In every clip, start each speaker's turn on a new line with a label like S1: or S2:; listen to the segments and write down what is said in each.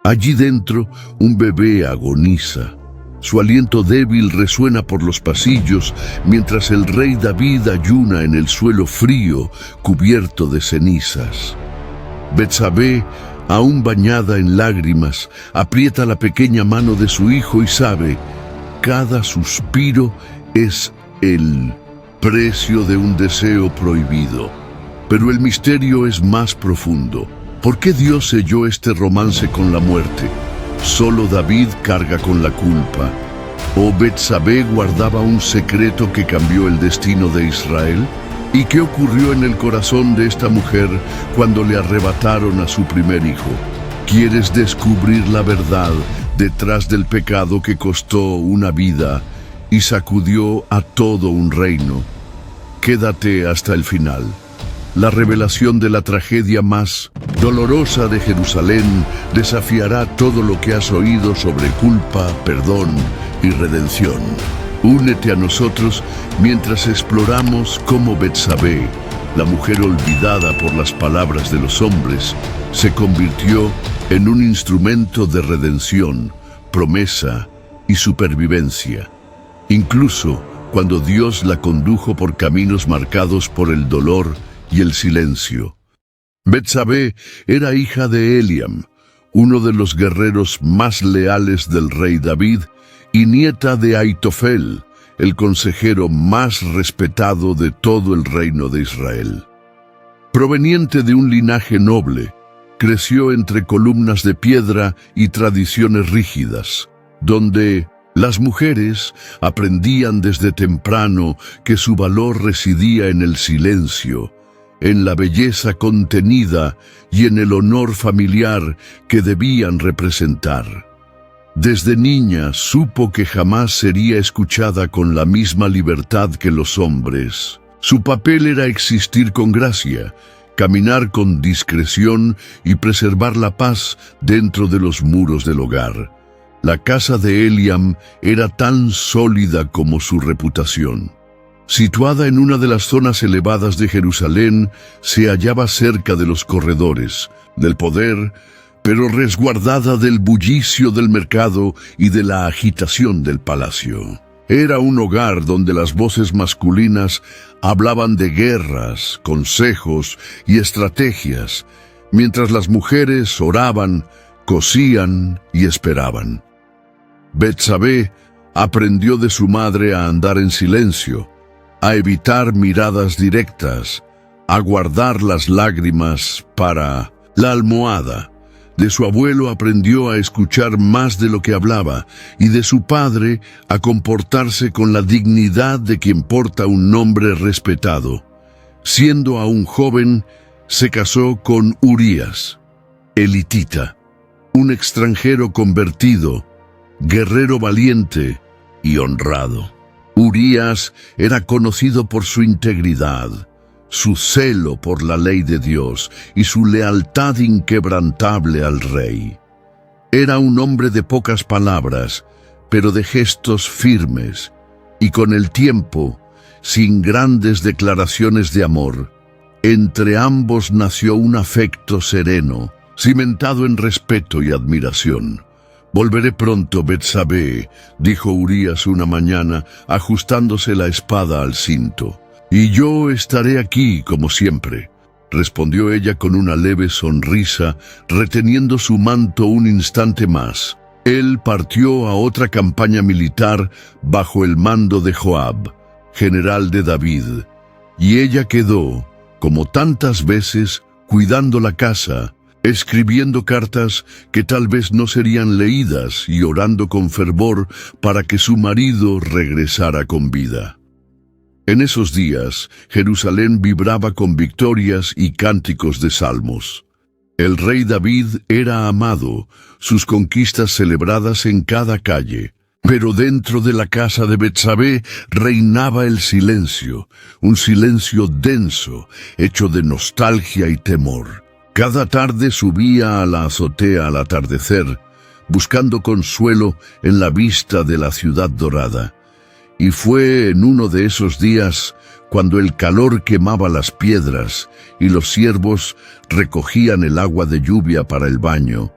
S1: Allí dentro, un bebé agoniza. Su aliento débil resuena por los pasillos, mientras el rey David ayuna en el suelo frío, cubierto de cenizas. Betsabé, aún bañada en lágrimas, aprieta la pequeña mano de su hijo y sabe, cada suspiro es el precio de un deseo prohibido. Pero el misterio es más profundo. ¿Por qué Dios selló este romance con la muerte? Solo David carga con la culpa. ¿O Betsabé guardaba un secreto que cambió el destino de Israel? ¿Y qué ocurrió en el corazón de esta mujer cuando le arrebataron a su primer hijo? ¿Quieres descubrir la verdad detrás del pecado que costó una vida y sacudió a todo un reino? Quédate hasta el final. La revelación de la tragedia más dolorosa de Jerusalén desafiará todo lo que has oído sobre culpa, perdón y redención. Únete a nosotros mientras exploramos cómo Betsabé, la mujer olvidada por las palabras de los hombres, se convirtió en un instrumento de redención, promesa y supervivencia. Incluso cuando Dios la condujo por caminos marcados por el dolor y el silencio. Betsabé era hija de Eliam, uno de los guerreros más leales del rey David, y nieta de Aitofel, el consejero más respetado de todo el reino de Israel. Proveniente de un linaje noble, creció entre columnas de piedra y tradiciones rígidas, donde las mujeres aprendían desde temprano que su valor residía en el silencio, en la belleza contenida y en el honor familiar que debían representar. Desde niña supo que jamás sería escuchada con la misma libertad que los hombres. Su papel era existir con gracia, caminar con discreción y preservar la paz dentro de los muros del hogar. La casa de Eliam era tan sólida como su reputación. Situada en una de las zonas elevadas de Jerusalén, se hallaba cerca de los corredores, del poder, pero resguardada del bullicio del mercado y de la agitación del palacio. Era un hogar donde las voces masculinas hablaban de guerras, consejos y estrategias, mientras las mujeres oraban, cosían y esperaban. Betsabé aprendió de su madre a andar en silencio, a evitar miradas directas, a guardar las lágrimas para la almohada. De su abuelo aprendió a escuchar más de lo que hablaba y de su padre a comportarse con la dignidad de quien porta un nombre respetado. Siendo aún joven, se casó con Urías, elitita, un extranjero convertido, guerrero valiente y honrado. Urías era conocido por su integridad, su celo por la ley de Dios y su lealtad inquebrantable al rey. Era un hombre de pocas palabras, pero de gestos firmes, y con el tiempo, sin grandes declaraciones de amor, entre ambos nació un afecto sereno, cimentado en respeto y admiración. «Volveré pronto, Betsabé», dijo Urías una mañana, ajustándose la espada al cinto. «Y yo estaré aquí, como siempre», respondió ella con una leve sonrisa, reteniendo su manto un instante más. Él partió a otra campaña militar bajo el mando de Joab, general de David, y ella quedó, como tantas veces, cuidando la casa, escribiendo cartas que tal vez no serían leídas y orando con fervor para que su marido regresara con vida. En esos días, Jerusalén vibraba con victorias y cánticos de salmos. El rey David era amado, sus conquistas celebradas en cada calle. Pero dentro de la casa de Betsabé reinaba el silencio, un silencio denso, hecho de nostalgia y temor. Cada tarde subía a la azotea al atardecer, buscando consuelo en la vista de la ciudad dorada. Y fue en uno de esos días cuando el calor quemaba las piedras y los ciervos recogían el agua de lluvia para el baño,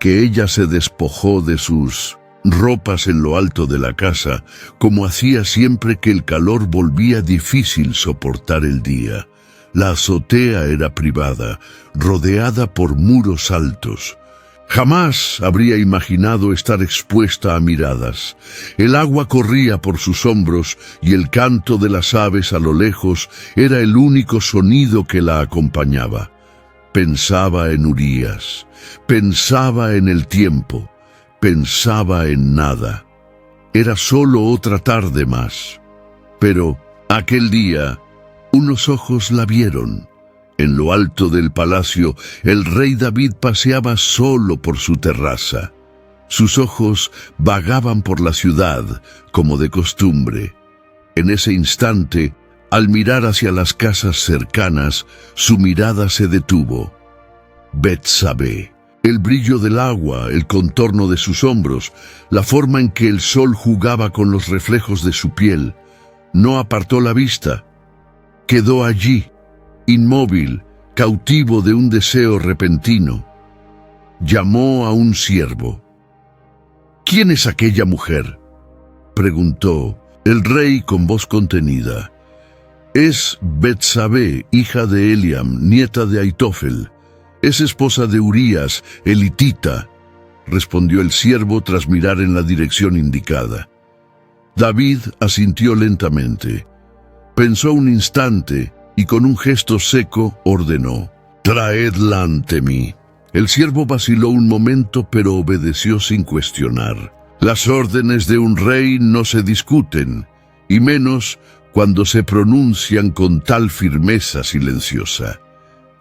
S1: que ella se despojó de sus ropas en lo alto de la casa, como hacía siempre que el calor volvía difícil soportar el día. La azotea era privada, rodeada por muros altos. Jamás habría imaginado estar expuesta a miradas. El agua corría por sus hombros y el canto de las aves a lo lejos era el único sonido que la acompañaba. Pensaba en Urías, pensaba en el tiempo, pensaba en nada. Era solo otra tarde más. Pero aquel día, unos ojos la vieron. En lo alto del palacio, el rey David paseaba solo por su terraza. Sus ojos vagaban por la ciudad, como de costumbre. En ese instante, al mirar hacia las casas cercanas, su mirada se detuvo. Betsabé. El brillo del agua, el contorno de sus hombros, la forma en que el sol jugaba con los reflejos de su piel. No apartó la vista. Quedó allí, inmóvil, cautivo de un deseo repentino. Llamó a un siervo. «¿Quién es aquella mujer?», preguntó el rey con voz contenida. «Es Betsabé, hija de Eliam, nieta de Aitofel. Es esposa de Urías, el hitita», respondió el siervo tras mirar en la dirección indicada. David asintió lentamente. Pensó un instante y con un gesto seco ordenó: «Traedla ante mí». El siervo vaciló un momento, pero obedeció sin cuestionar. Las órdenes de un rey no se discuten, y menos cuando se pronuncian con tal firmeza silenciosa.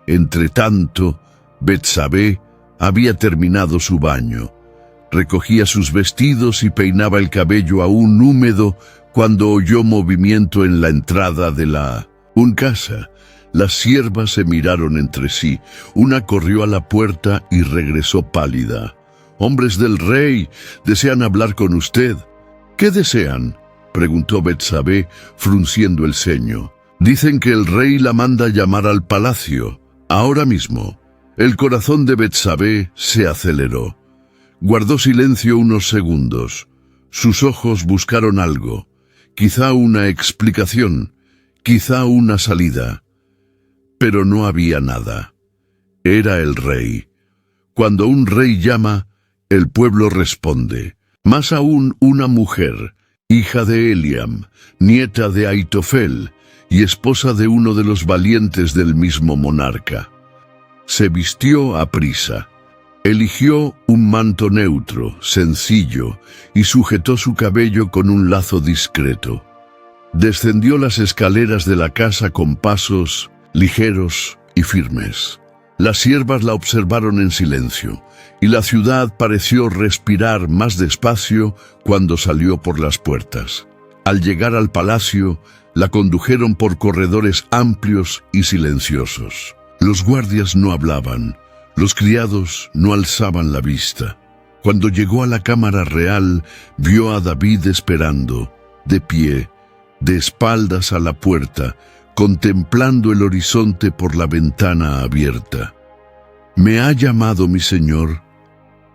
S1: Entretanto, Betsabé había terminado su baño. Recogía sus vestidos y peinaba el cabello aún húmedo cuando oyó movimiento en la entrada de la casa. Las siervas se miraron entre sí. Una corrió a la puerta y regresó pálida. «Hombres del rey, desean hablar con usted». «¿Qué desean?», preguntó Betsabé, frunciendo el ceño. «Dicen que el rey la manda llamar al palacio, ahora mismo». El corazón de Betsabé se aceleró. Guardó silencio unos segundos. Sus ojos buscaron algo, quizá una explicación, quizá una salida. Pero no había nada. Era el rey. Cuando un rey llama, el pueblo responde. Más aún una mujer, hija de Eliam, nieta de Aitofel y esposa de uno de los valientes del mismo monarca. Se vistió aprisa. Eligió un manto neutro, sencillo, y sujetó su cabello con un lazo discreto. Descendió las escaleras de la casa con pasos ligeros y firmes. Las siervas la observaron en silencio, y la ciudad pareció respirar más despacio cuando salió por las puertas. Al llegar al palacio, la condujeron por corredores amplios y silenciosos. Los guardias no hablaban, los criados no alzaban la vista. Cuando llegó a la cámara real, vio a David esperando, de pie, de espaldas a la puerta, contemplando el horizonte por la ventana abierta. «¿Me ha llamado mi señor?»,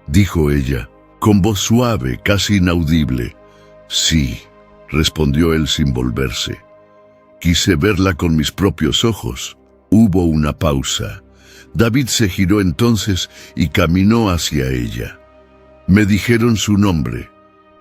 S1: dijo ella, con voz suave, casi inaudible. «Sí», respondió él sin volverse. «Quise verla con mis propios ojos». Hubo una pausa. David se giró entonces y caminó hacia ella. «Me dijeron su nombre,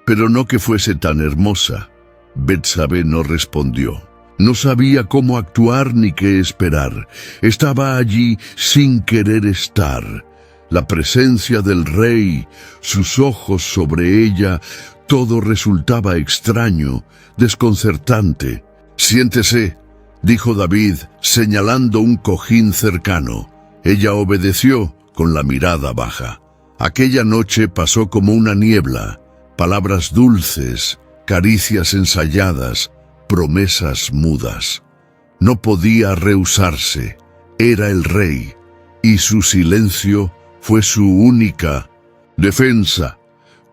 S1: pero no que fuese tan hermosa». Betsabé no respondió. No sabía cómo actuar ni qué esperar. Estaba allí sin querer estar. La presencia del rey, sus ojos sobre ella, todo resultaba extraño, desconcertante. «Siéntese», dijo David, señalando un cojín cercano. Ella obedeció con la mirada baja. Aquella noche pasó como una niebla. Palabras dulces, caricias ensayadas, promesas mudas. No podía rehusarse. Era el rey, y su silencio fue su única defensa.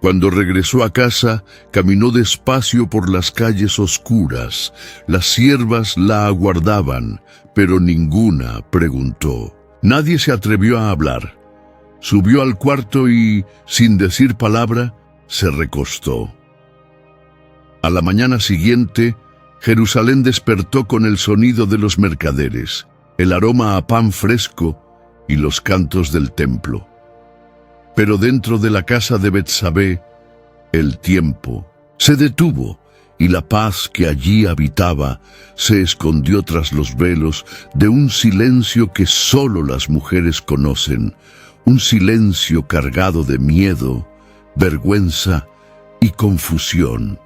S1: Cuando regresó a casa, caminó despacio por las calles oscuras. Las siervas la aguardaban, pero ninguna preguntó. Nadie se atrevió a hablar. Subió al cuarto y, sin decir palabra, se recostó. A la mañana siguiente, Jerusalén despertó con el sonido de los mercaderes, el aroma a pan fresco y los cantos del templo. Pero dentro de la casa de Betsabé, el tiempo se detuvo y la paz que allí habitaba se escondió tras los velos de un silencio que solo las mujeres conocen, un silencio cargado de miedo, vergüenza y confusión.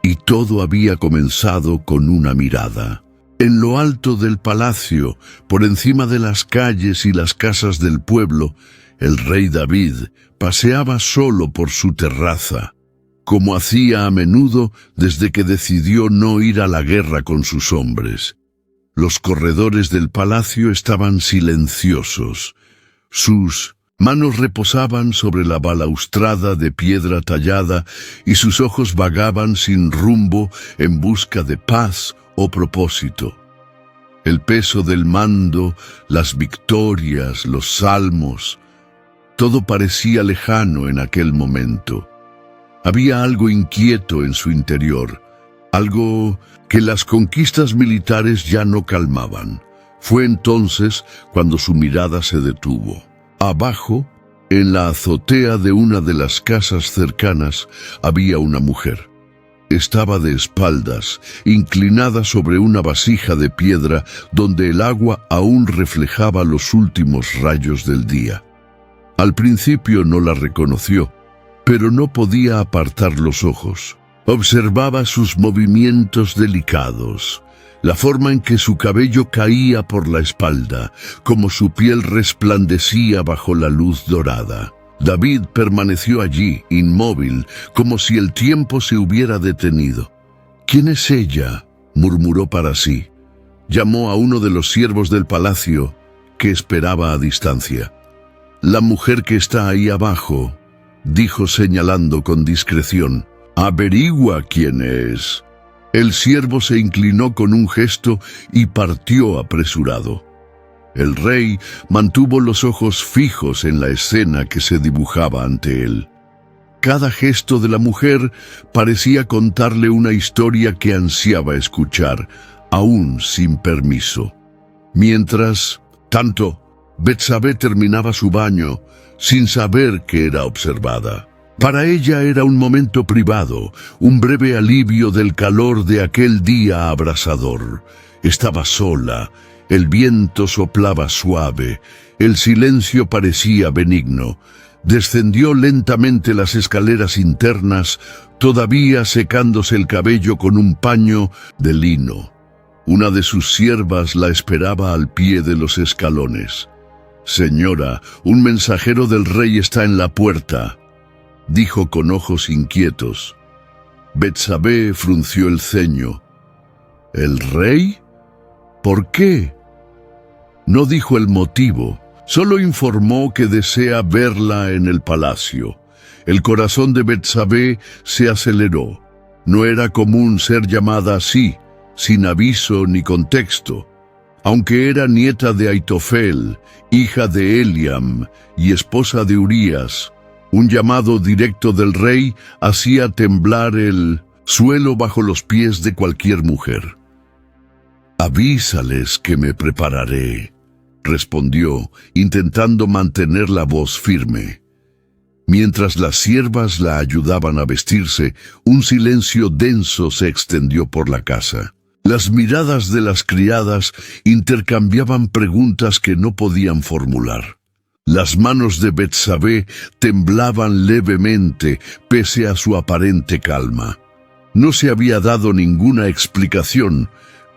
S1: Y todo había comenzado con una mirada. En lo alto del palacio, por encima de las calles y las casas del pueblo, el rey David paseaba solo por su terraza, como hacía a menudo desde que decidió no ir a la guerra con sus hombres. Los corredores del palacio estaban silenciosos. Sus manos reposaban sobre la balaustrada de piedra tallada y sus ojos vagaban sin rumbo en busca de paz o propósito. El peso del mando, las victorias, los salmos, todo parecía lejano en aquel momento. Había algo inquieto en su interior, algo que las conquistas militares ya no calmaban. Fue entonces cuando su mirada se detuvo. Abajo, en la azotea de una de las casas cercanas, había una mujer. Estaba de espaldas, inclinada sobre una vasija de piedra donde el agua aún reflejaba los últimos rayos del día. Al principio no la reconoció, pero no podía apartar los ojos. Observaba sus movimientos delicados, la forma en que su cabello caía por la espalda, como su piel resplandecía bajo la luz dorada. David permaneció allí, inmóvil, como si el tiempo se hubiera detenido. «¿Quién es ella?», murmuró para sí. Llamó a uno de los siervos del palacio, que esperaba a distancia. «La mujer que está ahí abajo», dijo señalando con discreción. «Averigua quién es». El siervo se inclinó con un gesto y partió apresurado. El rey mantuvo los ojos fijos en la escena que se dibujaba ante él. Cada gesto de la mujer parecía contarle una historia que ansiaba escuchar, aún sin permiso. Mientras tanto, Betsabé terminaba su baño sin saber que era observada. Para ella era un momento privado, un breve alivio del calor de aquel día abrasador. Estaba sola, el viento soplaba suave, el silencio parecía benigno. Descendió lentamente las escaleras internas, todavía secándose el cabello con un paño de lino. Una de sus siervas la esperaba al pie de los escalones. «Señora, un mensajero del rey está en la puerta», dijo con ojos inquietos. Betsabé frunció el ceño. «¿El rey? ¿Por qué?» No dijo el motivo, solo informó que desea verla en el palacio. El corazón de Betsabé se aceleró. No era común ser llamada así, sin aviso ni contexto. Aunque era nieta de Aitofel, hija de Eliam y esposa de Urías, un llamado directo del rey hacía temblar el suelo bajo los pies de cualquier mujer. «Avísales que me prepararé», respondió, intentando mantener la voz firme. Mientras las siervas la ayudaban a vestirse, un silencio denso se extendió por la casa. Las miradas de las criadas intercambiaban preguntas que no podían formular. Las manos de Betsabé temblaban levemente pese a su aparente calma. No se había dado ninguna explicación,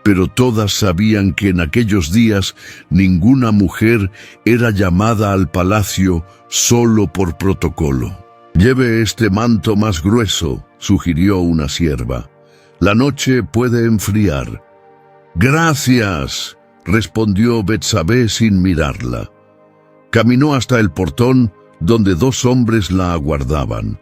S1: pero todas sabían que en aquellos días ninguna mujer era llamada al palacio solo por protocolo. «Lleve este manto más grueso», sugirió una sierva. «La noche puede enfriar». «Gracias», respondió Betsabé sin mirarla. Caminó hasta el portón, donde dos hombres la aguardaban.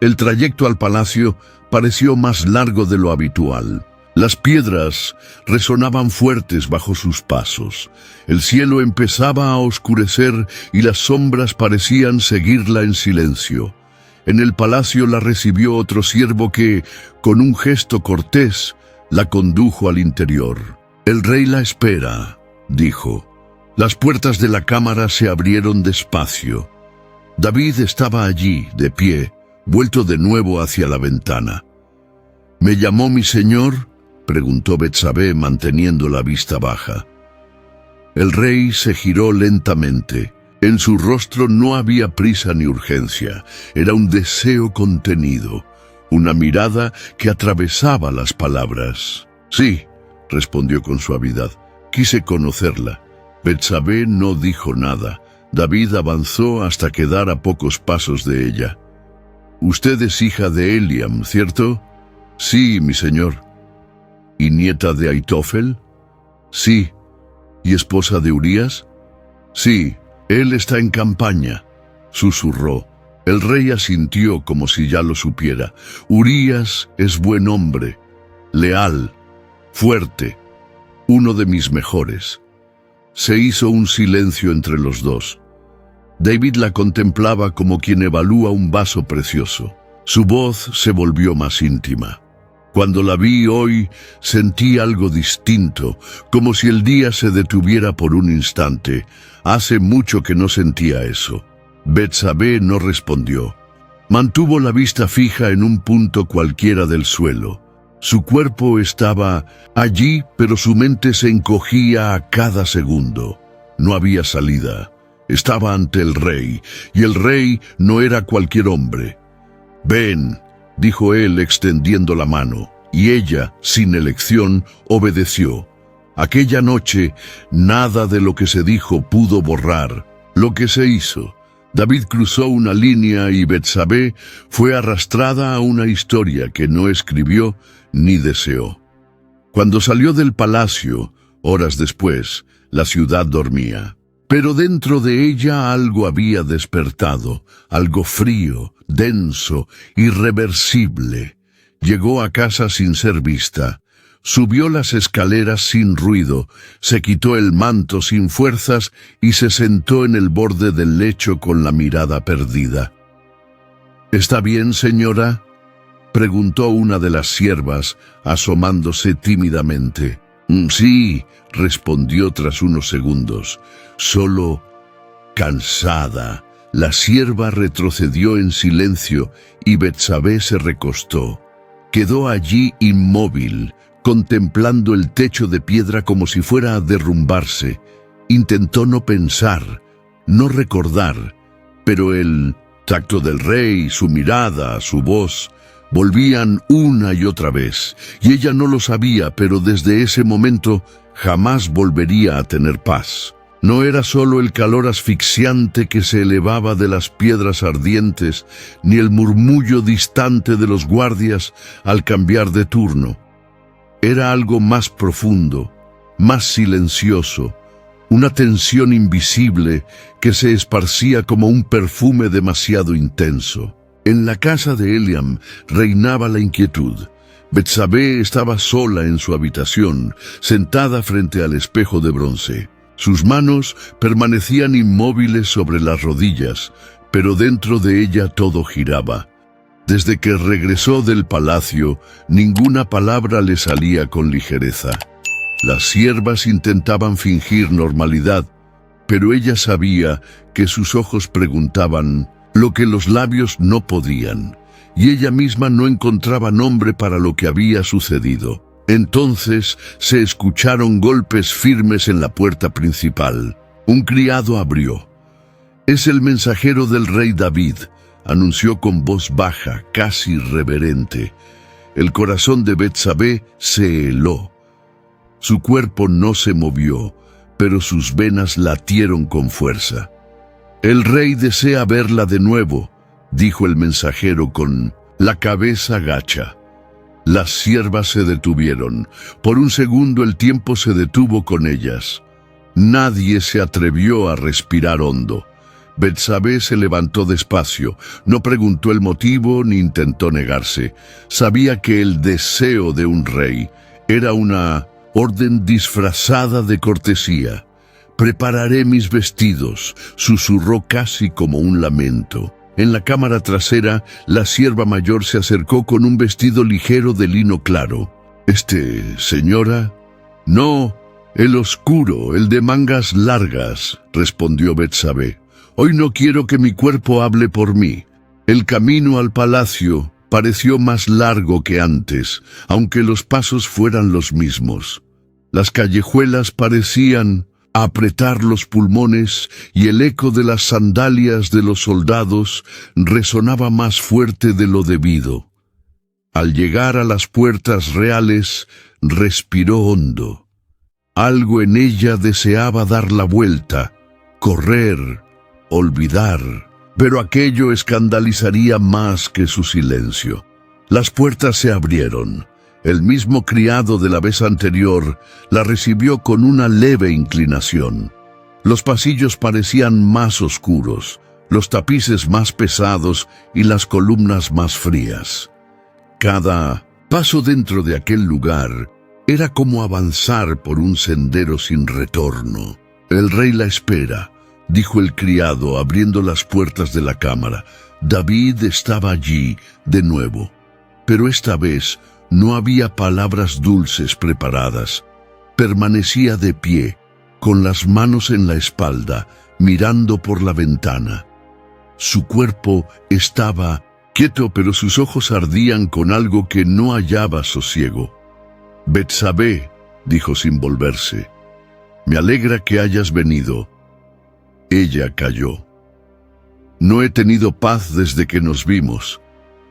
S1: El trayecto al palacio pareció más largo de lo habitual. Las piedras resonaban fuertes bajo sus pasos. El cielo empezaba a oscurecer y las sombras parecían seguirla en silencio. En el palacio la recibió otro siervo que, con un gesto cortés, la condujo al interior. «El rey la espera», dijo. Las puertas de la cámara se abrieron despacio. David estaba allí, de pie, vuelto de nuevo hacia la ventana. «¿Me llamó mi señor?», preguntó Betsabé manteniendo la vista baja. El rey se giró lentamente. En su rostro no había prisa ni urgencia, era un deseo contenido, una mirada que atravesaba las palabras. «Sí», respondió con suavidad, «quise conocerla». Betsabé no dijo nada. David avanzó hasta quedar a pocos pasos de ella. «Usted es hija de Eliam, ¿cierto?» «Sí, mi señor». «¿Y nieta de Aitofel?» «Sí». «¿Y esposa de Urías?» «Sí, él está en campaña», susurró. El rey asintió como si ya lo supiera. «Urías es buen hombre, leal, fuerte, uno de mis mejores». Se hizo un silencio entre los dos. David la contemplaba como quien evalúa un vaso precioso. Su voz se volvió más íntima. «Cuando la vi hoy, sentí algo distinto, como si el día se detuviera por un instante. Hace mucho que no sentía eso». Betsabé no respondió. Mantuvo la vista fija en un punto cualquiera del suelo. Su cuerpo estaba allí, pero su mente se encogía a cada segundo. No había salida. Estaba ante el rey, y el rey no era cualquier hombre. «Ven», dijo él extendiendo la mano, y ella, sin elección, obedeció. Aquella noche, nada de lo que se dijo pudo borrar lo que se hizo. David cruzó una línea y Betsabé fue arrastrada a una historia que no escribió ni deseó. Cuando salió del palacio, horas después, la ciudad dormía. Pero dentro de ella algo había despertado, algo frío, denso, irreversible. Llegó a casa sin ser vista. Subió las escaleras sin ruido, se quitó el manto sin fuerzas y se sentó en el borde del lecho con la mirada perdida. «¿Está bien, señora?», preguntó una de las siervas, asomándose tímidamente. «Sí», respondió tras unos segundos, «solo cansada». La sierva retrocedió en silencio y Betsabé se recostó. Quedó allí inmóvil, contemplando el techo de piedra como si fuera a derrumbarse. Intentó no pensar, no recordar, pero el tacto del rey, su mirada, su voz, volvían una y otra vez, y ella no lo sabía, pero desde ese momento jamás volvería a tener paz. No era solo el calor asfixiante que se elevaba de las piedras ardientes, ni el murmullo distante de los guardias al cambiar de turno. Era algo más profundo, más silencioso, una tensión invisible que se esparcía como un perfume demasiado intenso. En la casa de Eliam reinaba la inquietud. Betsabé estaba sola en su habitación, sentada frente al espejo de bronce. Sus manos permanecían inmóviles sobre las rodillas, pero dentro de ella todo giraba. Desde que regresó del palacio, ninguna palabra le salía con ligereza. Las siervas intentaban fingir normalidad, pero ella sabía que sus ojos preguntaban lo que los labios no podían, y ella misma no encontraba nombre para lo que había sucedido. Entonces se escucharon golpes firmes en la puerta principal. Un criado abrió. «Es el mensajero del rey David», anunció con voz baja, casi reverente. El corazón de Betsabé se heló. Su cuerpo no se movió, pero sus venas latieron con fuerza. «El rey desea verla de nuevo», dijo el mensajero con la cabeza gacha. Las siervas se detuvieron. Por un segundo el tiempo se detuvo con ellas. Nadie se atrevió a respirar hondo. Betsabé se levantó despacio, no preguntó el motivo ni intentó negarse. Sabía que el deseo de un rey, Era una orden disfrazada de cortesía. «Prepararé mis vestidos», susurró casi como un lamento. En la cámara trasera, la sierva mayor se acercó con un vestido ligero de lino claro. «Señora?» «No, el oscuro, el de mangas largas», respondió Betsabé. «Hoy no quiero que mi cuerpo hable por mí». El camino al palacio pareció más largo que antes, aunque los pasos fueran los mismos. Las callejuelas parecían apretar los pulmones y el eco de las sandalias de los soldados resonaba más fuerte de lo debido. Al llegar a las puertas reales, respiró hondo. Algo en ella deseaba dar la vuelta, correr, olvidar, pero aquello escandalizaría más que su silencio. Las puertas se abrieron. El mismo criado de la vez anterior la recibió con una leve inclinación. Los pasillos parecían más oscuros, los tapices más pesados y las columnas más frías. Cada paso dentro de aquel lugar era como avanzar por un sendero sin retorno. «El rey la espera», dijo el criado abriendo las puertas de la cámara. David estaba allí de nuevo, pero esta vez no había palabras dulces preparadas. Permanecía de pie, con las manos en la espalda, mirando por la ventana. Su cuerpo estaba quieto, pero sus ojos ardían con algo que no hallaba sosiego. «Betsabé», dijo sin volverse, «me alegra que hayas venido». Ella calló. «No he tenido paz desde que nos vimos»,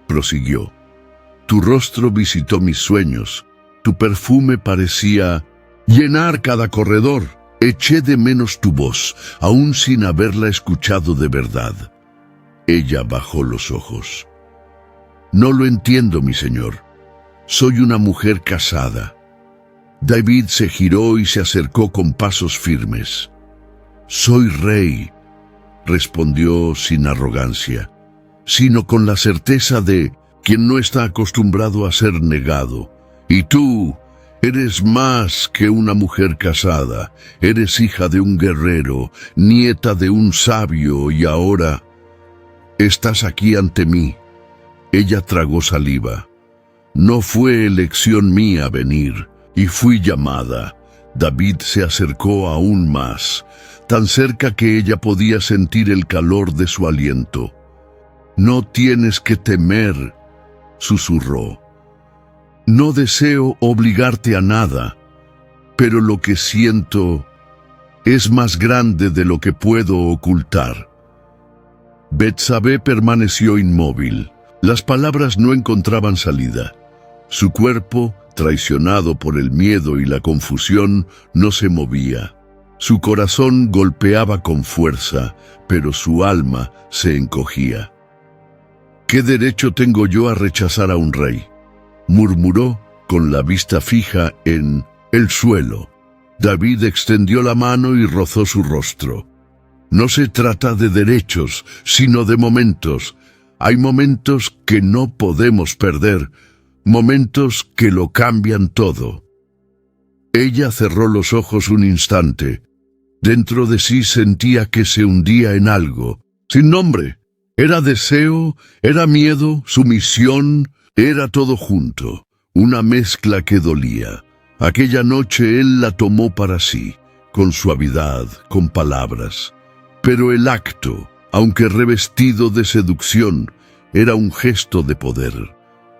S1: prosiguió. «Tu rostro visitó mis sueños, tu perfume parecía llenar cada corredor. Eché de menos tu voz, aún sin haberla escuchado de verdad». Ella bajó los ojos. «No lo entiendo, mi señor. Soy una mujer casada». David se giró y se acercó con pasos firmes. «Soy rey», respondió sin arrogancia, sino con la certeza de quien no está acostumbrado a ser negado. «Y tú eres más que una mujer casada. Eres hija de un guerrero, nieta de un sabio, y ahora estás aquí ante mí». Ella tragó saliva. «No fue elección mía venir, y fui llamada». David se acercó aún más, tan cerca que ella podía sentir el calor de su aliento. «No tienes que temer», susurró. «No deseo obligarte a nada, pero lo que siento es más grande de lo que puedo ocultar». Betsabé permaneció inmóvil. Las palabras no encontraban salida. Su cuerpo, traicionado por el miedo y la confusión, no se movía. Su corazón golpeaba con fuerza, pero su alma se encogía. «¿Qué derecho tengo yo a rechazar a un rey?», murmuró con la vista fija en el suelo. David extendió la mano y rozó su rostro. «No se trata de derechos, sino de momentos. Hay momentos que no podemos perder, momentos que lo cambian todo». Ella cerró los ojos un instante. Dentro de sí sentía que se hundía en algo, sin nombre. Era deseo, era miedo, sumisión, era todo junto, una mezcla que dolía. Aquella noche él la tomó para sí, con suavidad, con palabras. Pero el acto, aunque revestido de seducción, era un gesto de poder.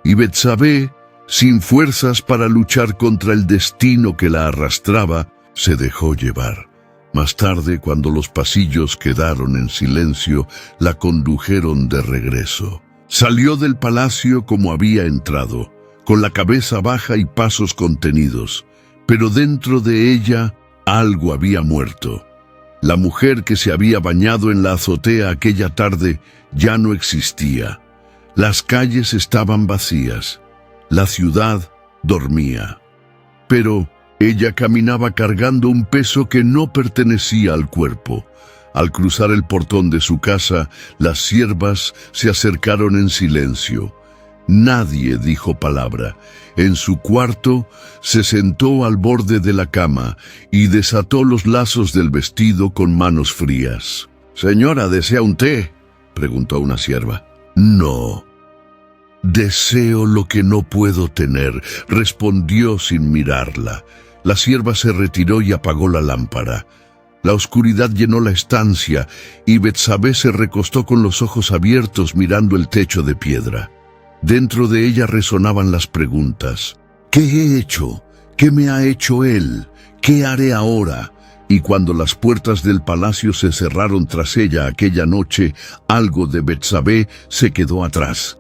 S1: Y Betsabé, sin fuerzas para luchar contra el destino que la arrastraba, se dejó llevar. Más tarde, cuando los pasillos quedaron en silencio, la condujeron de regreso. Salió del palacio como había entrado, con la cabeza baja y pasos contenidos, pero dentro de ella algo había muerto. La mujer que se había bañado en la azotea aquella tarde ya no existía. Las calles estaban vacías. La ciudad dormía. Pero ella caminaba cargando un peso que no pertenecía al cuerpo. Al cruzar el portón de su casa, las siervas se acercaron en silencio. Nadie dijo palabra. En su cuarto se sentó al borde de la cama y desató los lazos del vestido con manos frías. «Señora, ¿desea un té?», preguntó una sierva. «No. Deseo lo que no puedo tener», respondió sin mirarla. La sierva se retiró y apagó la lámpara. La oscuridad llenó la estancia y Betsabé se recostó con los ojos abiertos mirando el techo de piedra. Dentro de ella resonaban las preguntas. ¿Qué he hecho? ¿Qué me ha hecho él? ¿Qué haré ahora? Y cuando las puertas del palacio se cerraron tras ella aquella noche, algo de Betsabé se quedó atrás.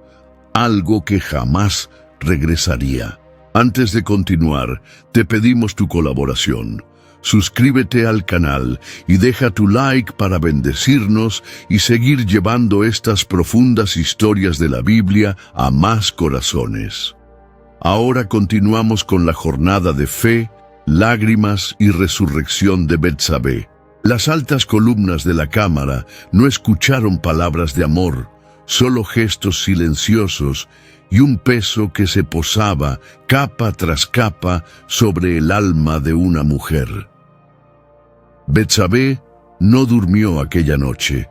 S1: Algo que jamás regresaría. Antes de continuar, te pedimos tu colaboración. Suscríbete al canal y deja tu like para bendecirnos y seguir llevando estas profundas historias de la Biblia a más corazones. Ahora continuamos con la jornada de fe, lágrimas y resurrección de Betsabé. Las altas columnas de la cámara no escucharon palabras de amor, solo gestos silenciosos y un peso que se posaba capa tras capa sobre el alma de una mujer. Betsabé no durmió aquella noche.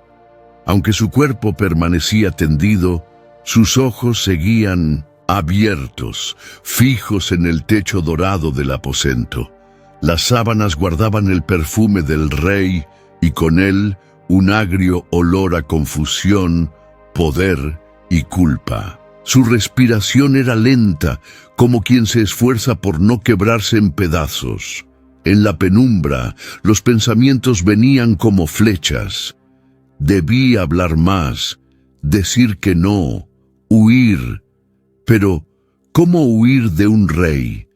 S1: Aunque su cuerpo permanecía tendido, sus ojos seguían abiertos, fijos en el techo dorado del aposento. Las sábanas guardaban el perfume del rey y con él un agrio olor a confusión, poder y culpa. Su respiración era lenta, como quien se esfuerza por no quebrarse en pedazos. En la penumbra, los pensamientos venían como flechas. Debí hablar más, decir que no, huir. Pero, ¿cómo huir de un rey?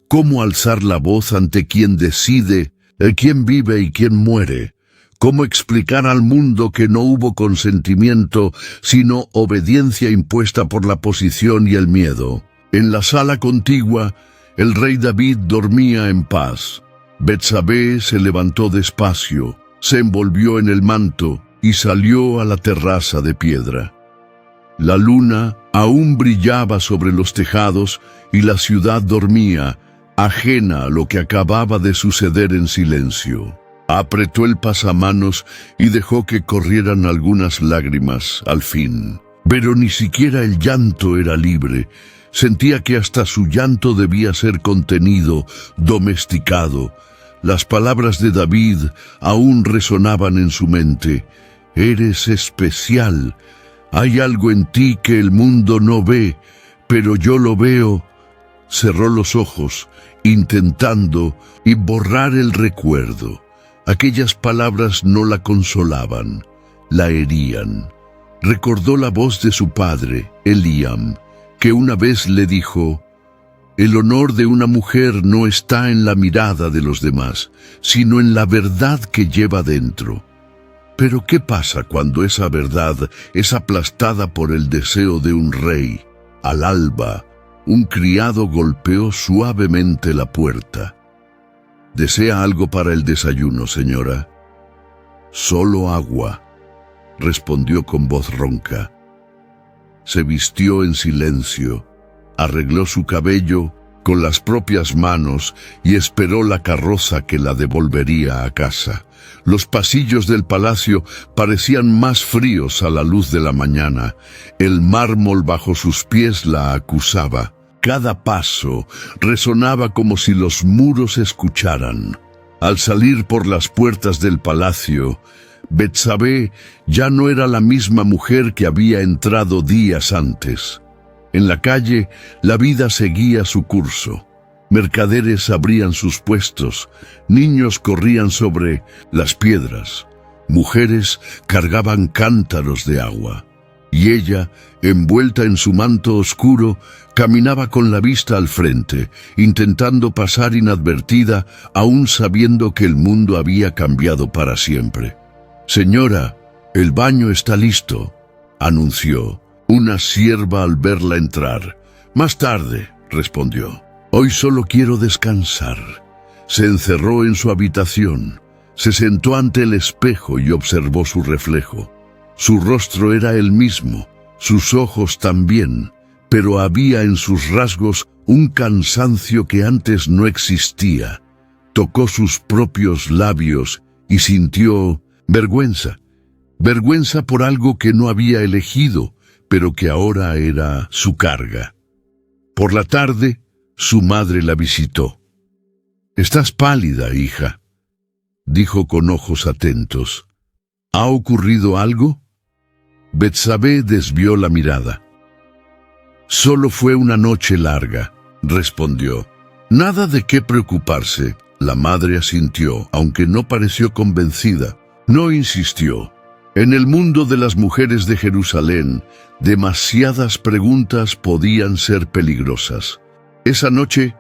S1: ¿Cómo alzar la voz ante quien decide quién vive y quién muere? ¿Cómo explicar al mundo que no hubo consentimiento, sino obediencia impuesta por la posición y el miedo? En la sala contigua, el rey David dormía en paz. Betsabé se levantó despacio, se envolvió en el manto y salió a la terraza de piedra. La luna aún brillaba sobre los tejados y la ciudad dormía, ajena a lo que acababa de suceder en silencio. Apretó el pasamanos y dejó que corrieran algunas lágrimas al fin. Pero ni siquiera el llanto era libre. Sentía que hasta su llanto debía ser contenido, domesticado. Las palabras de David aún resonaban en su mente. «Eres especial. Hay algo en ti que el mundo no ve, pero yo lo veo». Cerró los ojos, intentando borrar el recuerdo. Aquellas palabras no la consolaban, la herían. Recordó la voz de su padre, Eliam, que una vez le dijo: «El honor de una mujer no está en la mirada de los demás, sino en la verdad que lleva dentro». Pero ¿qué pasa cuando esa verdad es aplastada por el deseo de un rey? Al alba, un criado golpeó suavemente la puerta. «¿Desea algo para el desayuno, señora?» «Solo agua», respondió con voz ronca. Se vistió en silencio, arregló su cabello con las propias manos y esperó la carroza que la devolvería a casa. Los pasillos del palacio parecían más fríos a la luz de la mañana. El mármol bajo sus pies la acusaba. Cada paso resonaba como si los muros escucharan. Al salir por las puertas del palacio, Betsabé ya no era la misma mujer que había entrado días antes. En la calle, la vida seguía su curso. Mercaderes abrían sus puestos, niños corrían sobre las piedras, mujeres cargaban cántaros de agua. Y ella, envuelta en su manto oscuro, caminaba con la vista al frente, intentando pasar inadvertida, aún sabiendo que el mundo había cambiado para siempre. «Señora, el baño está listo», anunció una sierva al verla entrar. «Más tarde», respondió. «Hoy solo quiero descansar». Se encerró en su habitación, se sentó ante el espejo y observó su reflejo. Su rostro era el mismo, sus ojos también, pero había en sus rasgos un cansancio que antes no existía. Tocó sus propios labios y sintió vergüenza. Vergüenza por algo que no había elegido, pero que ahora era su carga. Por la tarde, su madre la visitó. «Estás pálida, hija», dijo con ojos atentos. «¿Ha ocurrido algo?» Betsabé desvió la mirada. «Solo fue una noche larga», respondió. «Nada de qué preocuparse». La madre asintió, aunque no pareció convencida. No insistió. En el mundo de las mujeres de Jerusalén, demasiadas preguntas podían ser peligrosas. Esa noche,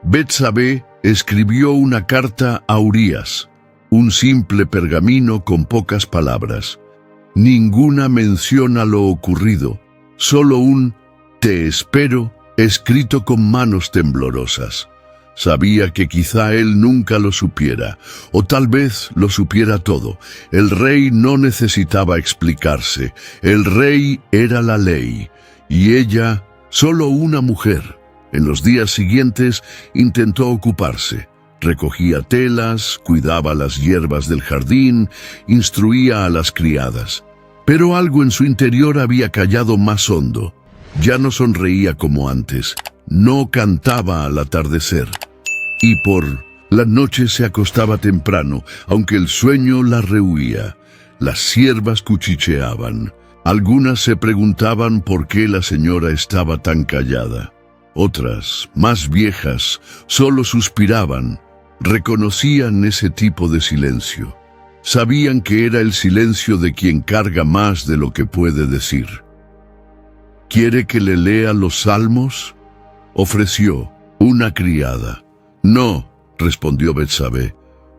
S1: Betsabé escribió una carta a Urías, un simple pergamino con pocas palabras. Ninguna mención a lo ocurrido, solo un «te espero» escrito con manos temblorosas. Sabía que quizá él nunca lo supiera, o tal vez lo supiera todo. El rey no necesitaba explicarse. El rey era la ley, y ella solo una mujer. En los días siguientes intentó ocuparse. Recogía telas, cuidaba las hierbas del jardín, instruía a las criadas. Pero algo en su interior había callado más hondo. Ya no sonreía como antes, no cantaba al atardecer. Y por la noche se acostaba temprano, aunque el sueño la rehuía. Las siervas cuchicheaban. Algunas se preguntaban por qué la señora estaba tan callada. Otras, más viejas, solo suspiraban. Reconocían ese tipo de silencio. Sabían que era el silencio de quien carga más de lo que puede decir. «¿Quiere que le lea los salmos?», ofreció una criada. «No», respondió Betsabé.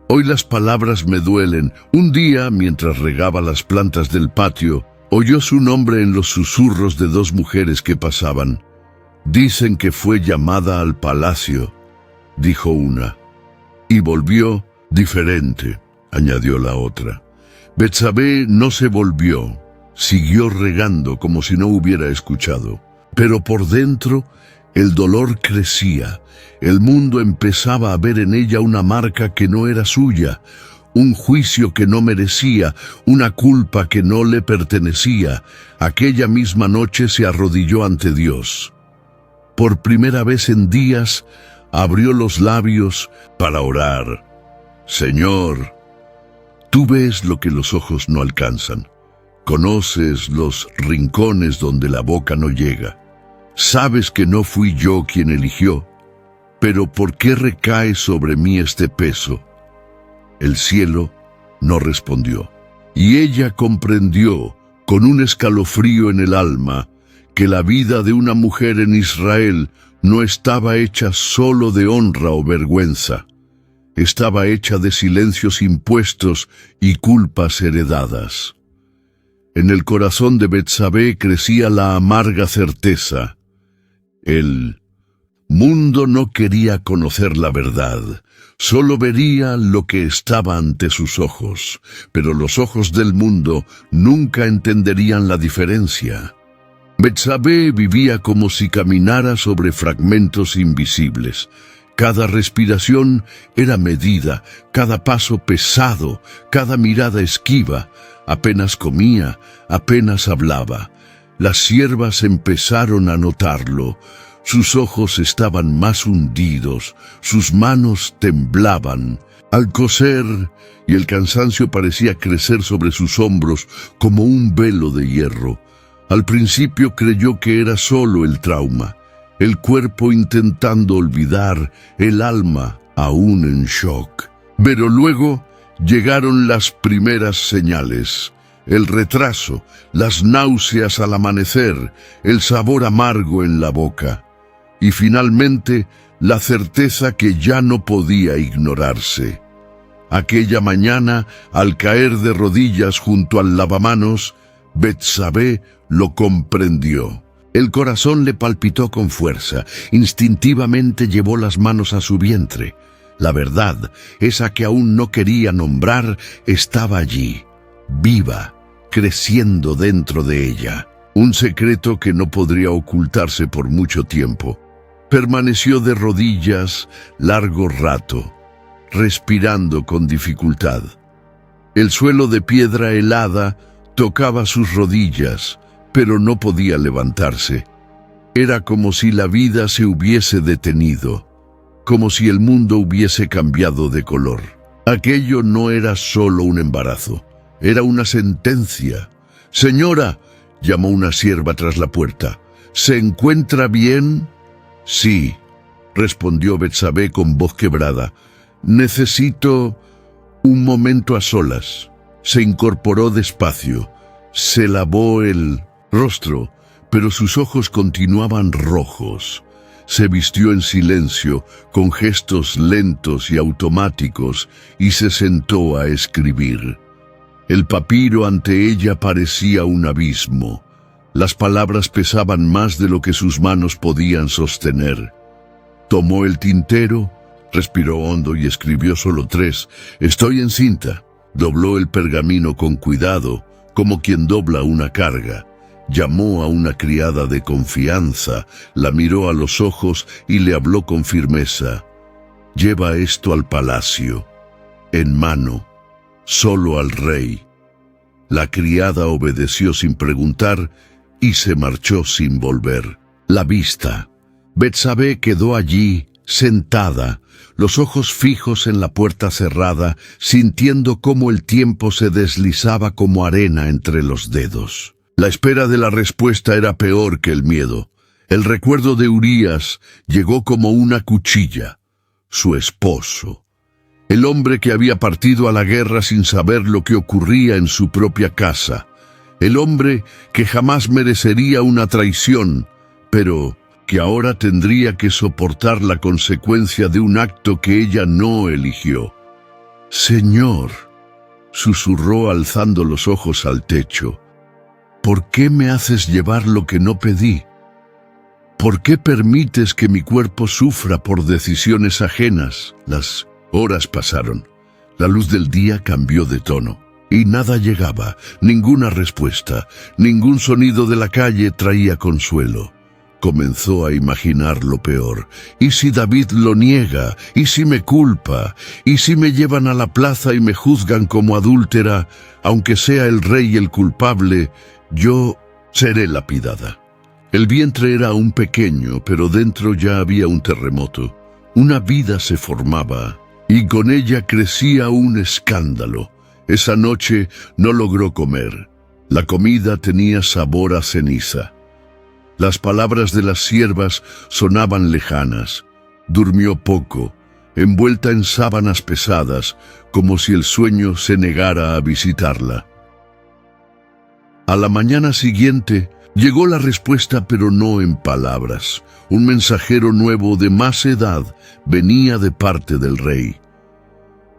S1: «Hoy las palabras me duelen». Un día, mientras regaba las plantas del patio, oyó su nombre en los susurros de dos mujeres que pasaban. «Dicen que fue llamada al palacio», dijo una. «Y volvió diferente», añadió la otra. Betsabé no se volvió. Siguió regando como si no hubiera escuchado. Pero por dentro, el dolor crecía. El mundo empezaba a ver en ella una marca que no era suya, un juicio que no merecía, una culpa que no le pertenecía. Aquella misma noche se arrodilló ante Dios. Por primera vez en días, abrió los labios para orar. «Señor, tú ves lo que los ojos no alcanzan. Conoces los rincones donde la boca no llega. Sabes que no fui yo quien eligió, pero ¿por qué recae sobre mí este peso?». El cielo no respondió, y ella comprendió, con un escalofrío en el alma, que la vida de una mujer en Israel no estaba hecha solo de honra o vergüenza. Estaba hecha de silencios impuestos y culpas heredadas. En el corazón de Betsabé crecía la amarga certeza. El mundo no quería conocer la verdad, solo vería lo que estaba ante sus ojos, pero los ojos del mundo nunca entenderían la diferencia. Betsabé vivía como si caminara sobre fragmentos invisibles. Cada respiración era medida, cada paso pesado, cada mirada esquiva. Apenas comía, apenas hablaba. Las siervas empezaron a notarlo. Sus ojos estaban más hundidos, sus manos temblaban. Al coser, y el cansancio parecía crecer sobre sus hombros como un velo de hierro. Al principio creyó que era solo el trauma, el cuerpo intentando olvidar, el alma aún en shock. Pero luego llegaron las primeras señales. El retraso, las náuseas al amanecer, el sabor amargo en la boca. Y finalmente, la certeza que ya no podía ignorarse. Aquella mañana, al caer de rodillas junto al lavamanos, Betsabé lo comprendió. El corazón le palpitó con fuerza. Instintivamente llevó las manos a su vientre. La verdad, esa que aún no quería nombrar, estaba allí, viva, creciendo dentro de ella. un secreto que no podría ocultarse por mucho tiempo. Permaneció de rodillas largo rato, respirando con dificultad. El suelo de piedra helada tocaba sus rodillas, pero no podía levantarse. Era como si la vida se hubiese detenido, como si el mundo hubiese cambiado de color. Aquello no era solo un embarazo, era una sentencia. «Señora», llamó una sierva tras la puerta, «¿se encuentra bien?» «Sí», respondió Betsabé con voz quebrada. «Necesito un momento a solas». Se incorporó despacio, se lavó el rostro, pero sus ojos continuaban rojos. Se vistió en silencio, con gestos lentos y automáticos, y se sentó a escribir. El papiro ante ella parecía un abismo. Las palabras pesaban más de lo que sus manos podían sostener. Tomó el tintero, respiró hondo y escribió solo 3. «Estoy encinta». Dobló el pergamino con cuidado, como quien dobla una carga. Llamó a una criada de confianza, la miró a los ojos y le habló con firmeza. «Lleva esto al palacio, en mano, solo al rey». La criada obedeció sin preguntar y se marchó sin volver. La vista. Betsabé quedó allí, sentada, los ojos fijos en la puerta cerrada, sintiendo cómo el tiempo se deslizaba como arena entre los dedos. La espera de la respuesta era peor que el miedo. El recuerdo de Urías llegó como una cuchilla. Su esposo. El hombre que había partido a la guerra sin saber lo que ocurría en su propia casa. El hombre que jamás merecería una traición, pero que ahora tendría que soportar la consecuencia de un acto que ella no eligió. «Señor», susurró alzando los ojos al techo, «¿por qué me haces llevar lo que no pedí? ¿Por qué permites que mi cuerpo sufra por decisiones ajenas?» Las horas pasaron. La luz del día cambió de tono. Y nada llegaba, ninguna respuesta, ningún sonido de la calle traía consuelo. Comenzó a imaginar lo peor. ¿Y si David lo niega? ¿Y si me culpa? ¿Y si me llevan a la plaza y me juzgan como adúltera? Aunque sea el rey el culpable, yo seré lapidada. El vientre era aún pequeño, pero dentro ya había un terremoto. Una vida se formaba, y con ella crecía un escándalo. Esa noche no logró comer. La comida tenía sabor a ceniza. Las palabras de las siervas sonaban lejanas. Durmió poco, envuelta en sábanas pesadas, como si el sueño se negara a visitarla. A la mañana siguiente llegó la respuesta, pero no en palabras. Un mensajero nuevo de más edad venía de parte del rey.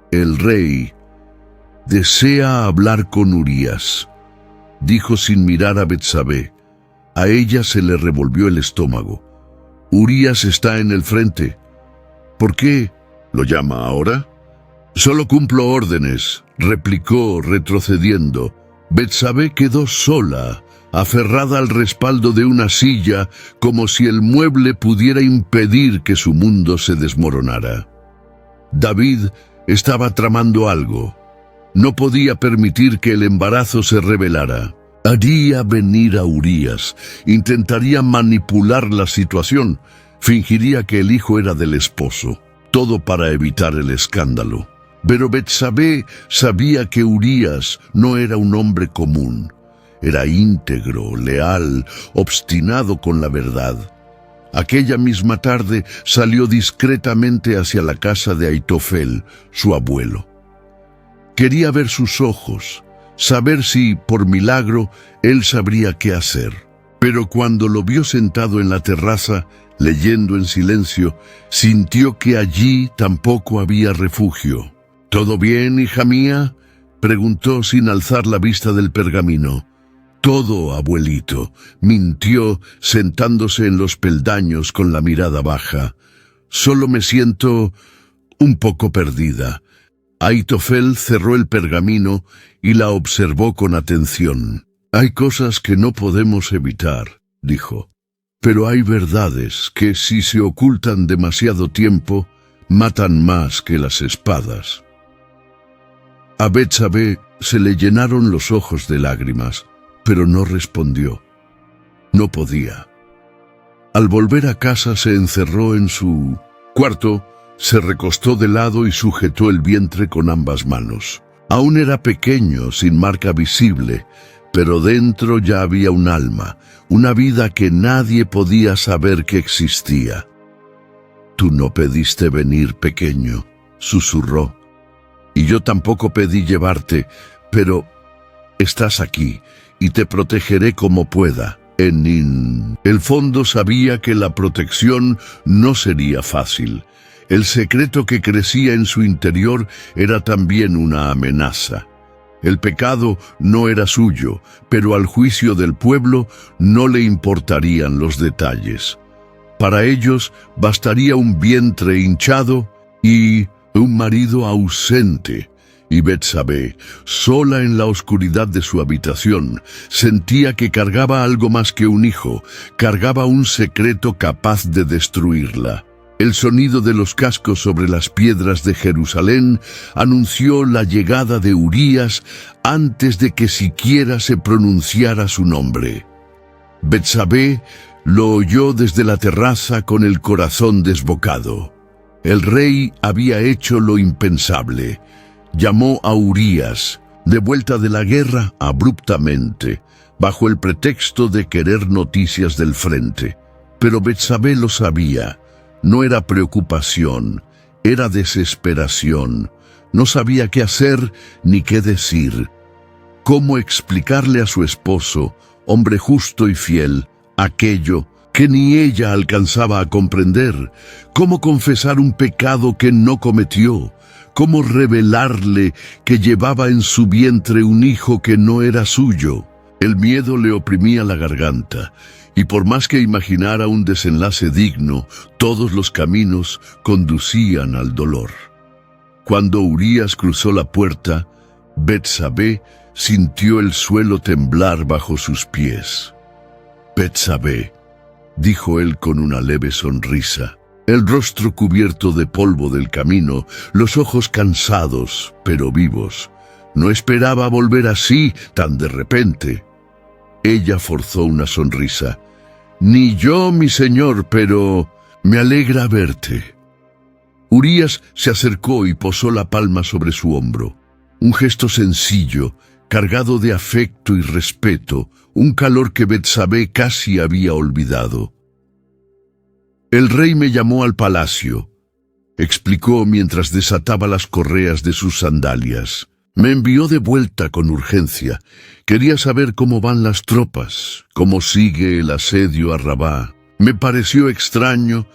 S1: «El rey desea hablar con Urías», dijo sin mirar a Betsabé. A ella se le revolvió el estómago. «Urías está en el frente». «¿Por qué lo llama ahora?» «Solo cumplo órdenes», replicó retrocediendo. Betsabé quedó sola, aferrada al respaldo de una silla, como si el mueble pudiera impedir que su mundo se desmoronara. David estaba tramando algo. No podía permitir que el embarazo se revelara. Haría venir a Urías, intentaría manipular la situación, fingiría que el hijo era del esposo, todo para evitar el escándalo. Pero Betsabé sabía que Urías no era un hombre común. Era íntegro, leal, obstinado con la verdad. Aquella misma tarde salió discretamente hacia la casa de Aitofel, su abuelo. Quería ver sus ojos, saber si, por milagro, él sabría qué hacer. Pero cuando lo vio sentado en la terraza, leyendo en silencio, sintió que allí tampoco había refugio. «¿Todo bien, hija mía?», preguntó sin alzar la vista del pergamino. «Todo, abuelito», mintió, sentándose en los peldaños con la mirada baja. «Solo me siento un poco perdida». Aitofel cerró el pergamino y la observó con atención. Hay cosas que no podemos evitar, dijo, pero hay verdades que, si se ocultan demasiado tiempo, matan más que las espadas. A Betsabé se le llenaron los ojos de lágrimas, pero no respondió. No podía. Al volver a casa se encerró en su cuarto, se recostó de lado y sujetó el vientre con ambas manos. Aún era pequeño, sin marca visible, pero dentro ya había un alma, una vida que nadie podía saber que existía. «Tú no pediste venir, pequeño», susurró. «Y yo tampoco pedí llevarte, pero estás aquí y te protegeré como pueda». En el fondo sabía que la protección no sería fácil. El secreto que crecía en su interior era también una amenaza. El pecado no era suyo, pero al juicio del pueblo no le importarían los detalles. Para ellos bastaría un vientre hinchado y un marido ausente. Y Betsabé, sola en la oscuridad de su habitación, sentía que cargaba algo más que un hijo, cargaba un secreto capaz de destruirla. El sonido de los cascos sobre las piedras de Jerusalén anunció la llegada de Urías antes de que siquiera se pronunciara su nombre. Betsabé lo oyó desde la terraza con el corazón desbocado. El rey había hecho lo impensable. Llamó a Urías, de vuelta de la guerra, abruptamente, bajo el pretexto de querer noticias del frente. Pero Betsabé lo sabía. No era preocupación, era desesperación. No sabía qué hacer ni qué decir. ¿Cómo explicarle a su esposo, hombre justo y fiel, aquello que ni ella alcanzaba a comprender? ¿Cómo confesar un pecado que no cometió? ¿Cómo revelarle que llevaba en su vientre un hijo que no era suyo? El miedo le oprimía la garganta, y por más que imaginara un desenlace digno, todos los caminos conducían al dolor. Cuando Urías cruzó la puerta, Betsabé sintió el suelo temblar bajo sus pies. «Betsabé», dijo él con una leve sonrisa, el rostro cubierto de polvo del camino, los ojos cansados, pero vivos. No esperaba volver así tan de repente. Ella forzó una sonrisa. «Ni yo, mi señor, pero me alegra verte». Urías se acercó y posó la palma sobre su hombro. Un gesto sencillo, cargado de afecto y respeto, un calor que Betsabé casi había olvidado. «El rey me llamó al palacio», explicó mientras desataba las correas de sus sandalias. «Me envió de vuelta con urgencia. Quería saber cómo van las tropas, cómo sigue el asedio a Rabá. Me pareció extraño,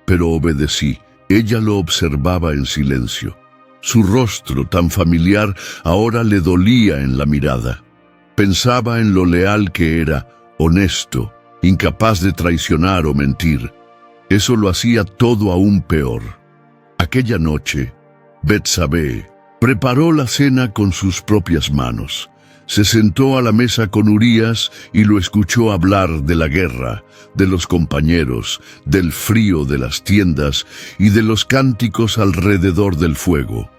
S1: pero obedecí». Ella lo observaba en silencio. Su rostro, tan familiar, ahora le dolía en la mirada. Pensaba en lo leal que era, honesto, incapaz de traicionar o mentir. Eso lo hacía todo aún peor. Aquella noche, Betsabé preparó la cena con sus propias manos. Se sentó a la mesa con Urías y lo escuchó hablar de la guerra, de los compañeros, del frío de las tiendas y de los cánticos alrededor del fuego.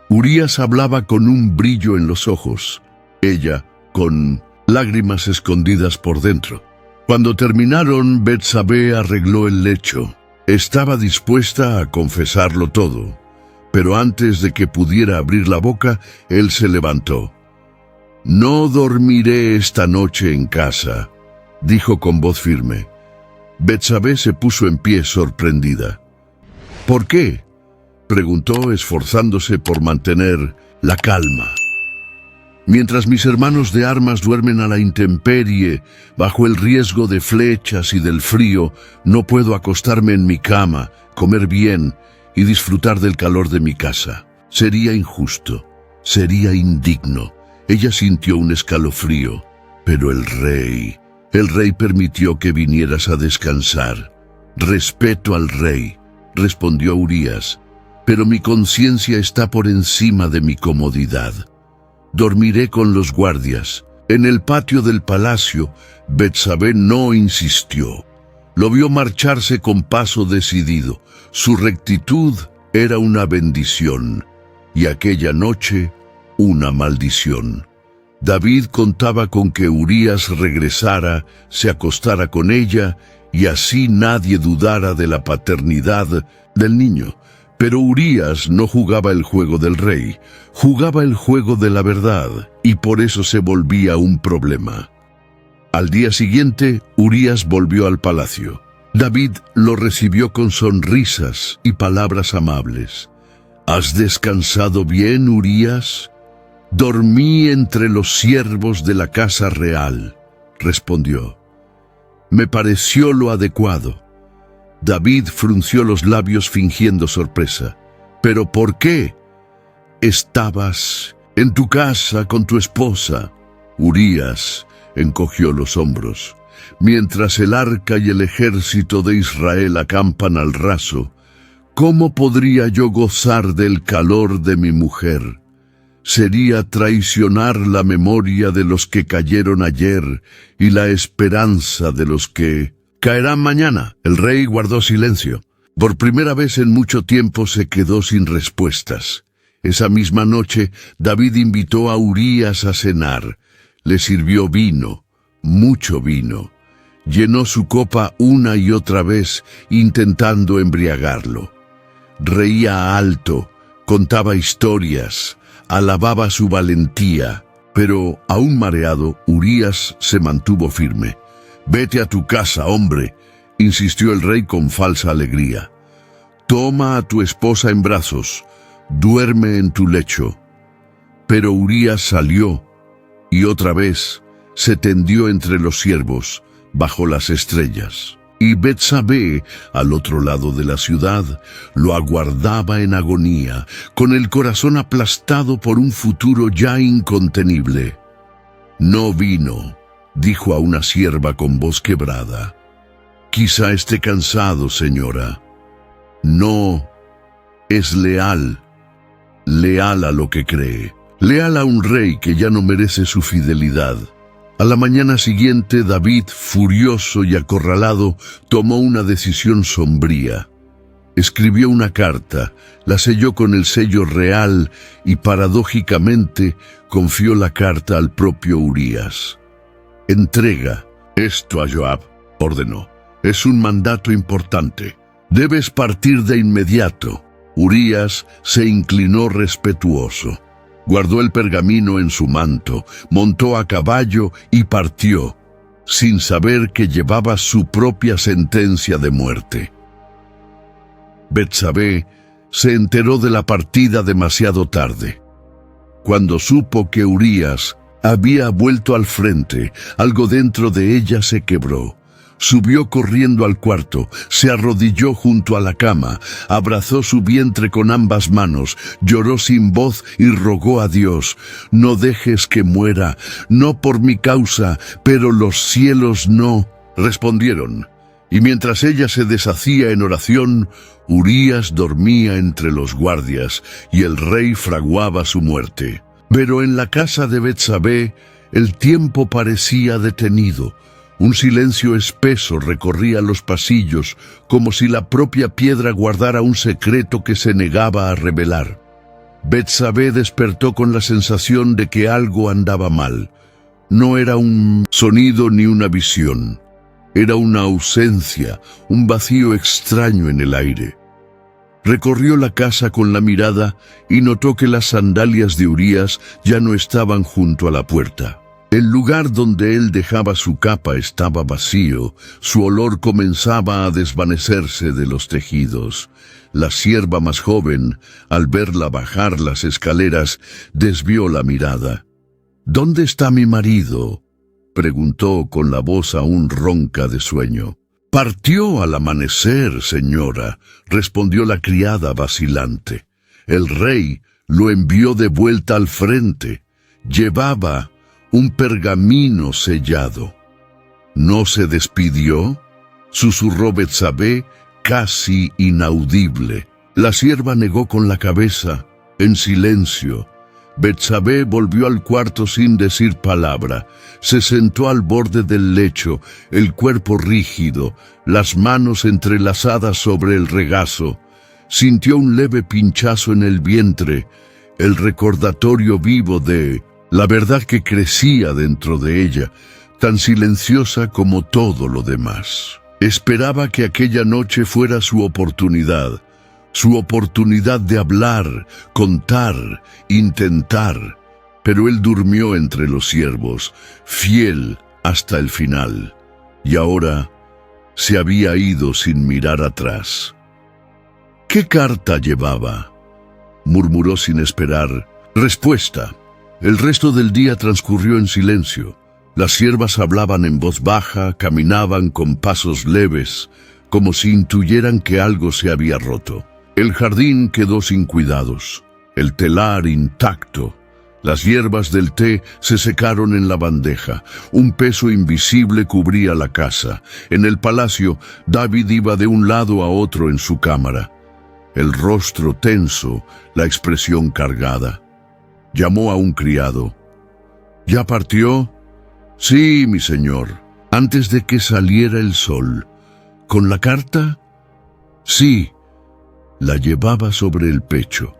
S1: Urías hablaba con un brillo en los ojos, ella con lágrimas escondidas por dentro. Cuando terminaron, Betsabé arregló el lecho. Estaba dispuesta a confesarlo todo, pero antes de que pudiera abrir la boca, él se levantó. «No dormiré esta noche en casa», dijo con voz firme. Betsabé se puso en pie sorprendida. «¿Por qué?», preguntó, esforzándose por mantener la calma. «Mientras mis hermanos de armas duermen a la intemperie, bajo el riesgo de flechas y del frío, no puedo acostarme en mi cama, comer bien y disfrutar del calor de mi casa. Sería injusto, sería indigno». Ella sintió un escalofrío, pero el rey permitió que vinieras a descansar. «Respeto al rey», respondió Urías, «pero mi conciencia está por encima de mi comodidad. Dormiré con los guardias, En el patio del palacio, Betsabé no insistió. Lo vio marcharse con paso decidido. Su rectitud era una bendición, y aquella noche una maldición. David contaba con que Urías regresara, se acostara con ella, y así nadie dudara de la paternidad del niño. Pero Urías no jugaba el juego del rey, jugaba el juego de la verdad, y por eso se volvía un problema. Al día siguiente, Urías volvió al palacio. David lo recibió con sonrisas y palabras amables. ¿Has descansado bien, Urías? Dormí entre los siervos de la casa real, respondió. Me pareció lo adecuado. David frunció los labios fingiendo sorpresa. ¿Pero por qué? Estabas en tu casa con tu esposa. Urías encogió los hombros. Mientras el arca y el ejército de Israel acampan al raso, ¿cómo podría yo gozar del calor de mi mujer? Sería traicionar la memoria de los que cayeron ayer y la esperanza de los que caerán mañana. El rey guardó silencio. Por primera vez en mucho tiempo se quedó sin respuestas. Esa misma noche, David invitó a Urías a cenar. Le sirvió vino, mucho vino. Llenó su copa una y otra vez, intentando embriagarlo. Reía alto, contaba historias, alababa su valentía, pero, aún mareado, Urías se mantuvo firme. «Vete a tu casa, hombre», insistió el rey con falsa alegría. «Toma a tu esposa en brazos, duerme en tu lecho». Pero Urías salió, y otra vez se tendió entre los siervos, bajo las estrellas. Y Betsabé, al otro lado de la ciudad, lo aguardaba en agonía, con el corazón aplastado por un futuro ya incontenible. «No vino», dijo a una sierva con voz quebrada. «Quizá esté cansado, señora». «No, es leal a lo que cree, leal a un rey que ya no merece su fidelidad». A la mañana siguiente, David, furioso y acorralado, tomó una decisión sombría. Escribió una carta, la selló con el sello real y, paradójicamente, confió la carta al propio Urías. «Entrega esto a Joab», ordenó. «Es un mandato importante. Debes partir de inmediato». Urías se inclinó respetuoso. Guardó el pergamino en su manto, montó a caballo y partió, sin saber que llevaba su propia sentencia de muerte. Betsabé se enteró de la partida demasiado tarde. Cuando supo que Urías había vuelto al frente, algo dentro de ella se quebró. Subió corriendo al cuarto, se arrodilló junto a la cama, abrazó su vientre con ambas manos, lloró sin voz y rogó a Dios: «No dejes que muera, no por mi causa, pero los cielos no», respondieron. Y mientras ella se deshacía en oración, Urías dormía entre los guardias y el rey fraguaba su muerte. Pero en la casa de Betsabé el tiempo parecía detenido. Un silencio espeso recorría los pasillos, como si la propia piedra guardara un secreto que se negaba a revelar. Betsabé despertó con la sensación de que algo andaba mal. No era un sonido ni una visión. Era una ausencia, un vacío extraño en el aire. Recorrió la casa con la mirada y notó que las sandalias de Urías ya no estaban junto a la puerta. El lugar donde él dejaba su capa estaba vacío, su olor comenzaba a desvanecerse de los tejidos. La sierva más joven, al verla bajar las escaleras, desvió la mirada. «¿Dónde está mi marido?», preguntó con la voz aún ronca de sueño. «Partió al amanecer, señora», respondió la criada vacilante. «El rey lo envió de vuelta al frente. Llevaba un pergamino sellado». «¿No se despidió?», susurró Betsabé, casi inaudible. La sierva negó con la cabeza, en silencio. Betsabé volvió al cuarto sin decir palabra. Se sentó al borde del lecho, el cuerpo rígido, las manos entrelazadas sobre el regazo. Sintió un leve pinchazo en el vientre, el recordatorio vivo de la verdad que crecía dentro de ella, tan silenciosa como todo lo demás. Esperaba que aquella noche fuera su oportunidad de hablar, contar, intentar, pero él durmió entre los ciervos, fiel hasta el final, y ahora se había ido sin mirar atrás. ¿Qué carta llevaba?, murmuró sin esperar respuesta. El resto del día transcurrió en silencio. Las ciervas hablaban en voz baja, caminaban con pasos leves, como si intuyeran que algo se había roto. El jardín quedó sin cuidados, el telar intacto. Las hierbas del té se secaron en la bandeja. Un peso invisible cubría la casa. En el palacio, David iba de un lado a otro en su cámara. El rostro tenso, la expresión cargada. Llamó a un criado. ¿Ya partió? Sí, mi señor, antes de que saliera el sol. ¿Con la carta? Sí. La llevaba sobre el pecho.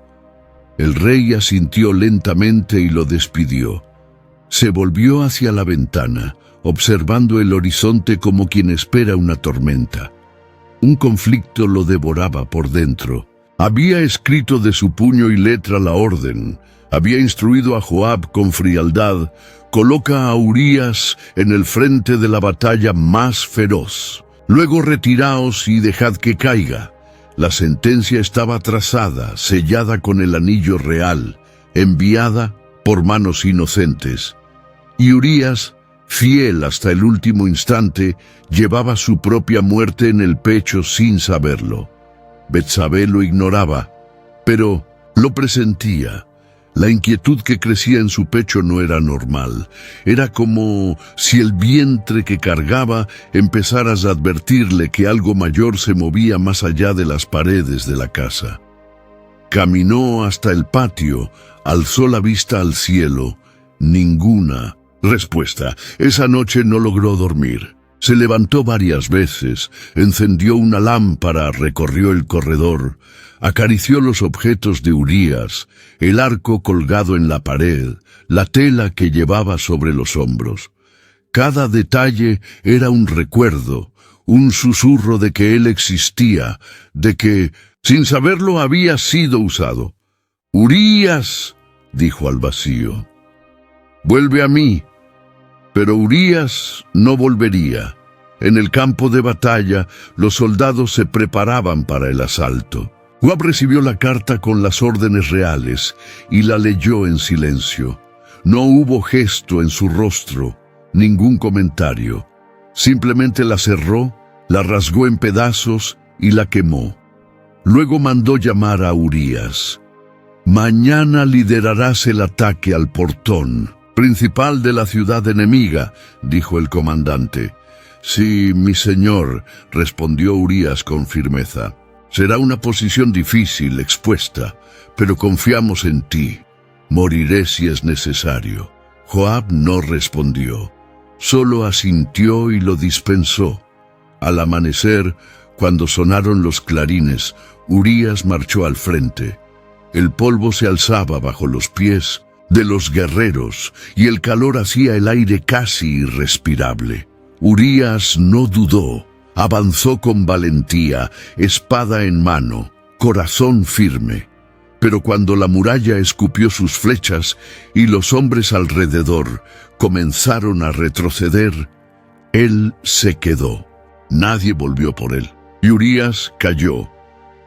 S1: El rey asintió lentamente y lo despidió. Se volvió hacia la ventana, observando el horizonte como quien espera una tormenta. Un conflicto lo devoraba por dentro. Había escrito de su puño y letra la orden. Había instruido a Joab con frialdad: coloca a Urías en el frente de la batalla más feroz. Luego retiraos y dejad que caiga. La sentencia estaba trazada, sellada con el anillo real, enviada por manos inocentes. Y Urías, fiel hasta el último instante, llevaba su propia muerte en el pecho sin saberlo. Betsabé lo ignoraba, pero lo presentía. La inquietud que crecía en su pecho no era normal. Era como si el vientre que cargaba empezara a advertirle que algo mayor se movía más allá de las paredes de la casa. Caminó hasta el patio, alzó la vista al cielo. Ninguna respuesta. Esa noche no logró dormir. Se levantó varias veces, encendió una lámpara, recorrió el corredor, acarició los objetos de Urías, el arco colgado en la pared, la tela que llevaba sobre los hombros. Cada detalle era un recuerdo, un susurro de que él existía, de que, sin saberlo, había sido usado. «Urías», dijo al vacío, «vuelve a mí». Pero Urías no volvería. En el campo de batalla, los soldados se preparaban para el asalto. Joab recibió la carta con las órdenes reales y la leyó en silencio. No hubo gesto en su rostro, ningún comentario. Simplemente la cerró, la rasgó en pedazos y la quemó. Luego mandó llamar a Urías. «Mañana liderarás el ataque al portón principal de la ciudad enemiga», dijo el comandante. «Sí, mi señor», respondió Urías con firmeza. «Será una posición difícil, expuesta, pero confiamos en ti. Moriré si es necesario». Joab no respondió, solo asintió y lo dispensó. Al amanecer, cuando sonaron los clarines, Urías marchó al frente. El polvo se alzaba bajo los pies de los guerreros, y el calor hacía el aire casi irrespirable. Urías no dudó, avanzó con valentía, espada en mano, corazón firme. Pero cuando la muralla escupió sus flechas y los hombres alrededor comenzaron a retroceder, él se quedó. Nadie volvió por él, y Urías cayó.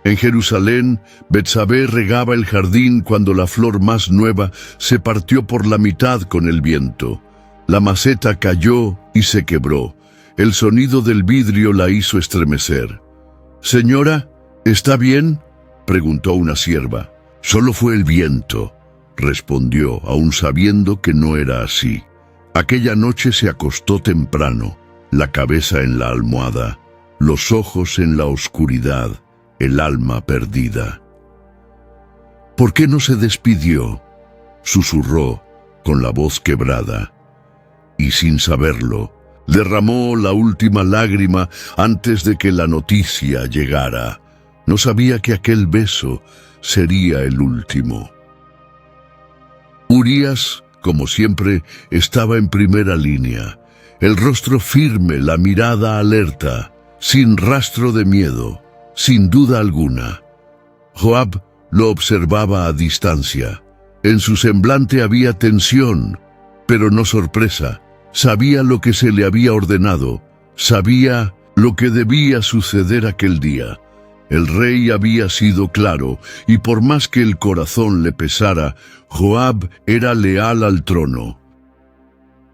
S1: En Jerusalén, Betsabé regaba el jardín cuando la flor más nueva se partió por la mitad con el viento. La maceta cayó y se quebró. El sonido del vidrio la hizo estremecer. «Señora, ¿está bien?», preguntó una sierva. «Solo fue el viento», respondió, aun sabiendo que no era así. Aquella noche se acostó temprano, la cabeza en la almohada, los ojos en la oscuridad, el alma perdida. «¿Por qué no se despidió?», susurró con la voz quebrada, y sin saberlo, derramó la última lágrima antes de que la noticia llegara. No sabía que aquel beso sería el último. Urías, como siempre, estaba en primera línea, el rostro firme, la mirada alerta, sin rastro de miedo, sin duda alguna. Joab lo observaba a distancia. En su semblante había tensión, pero no sorpresa. Sabía lo que se le había ordenado, sabía lo que debía suceder aquel día. El rey había sido claro, y por más que el corazón le pesara, Joab era leal al trono.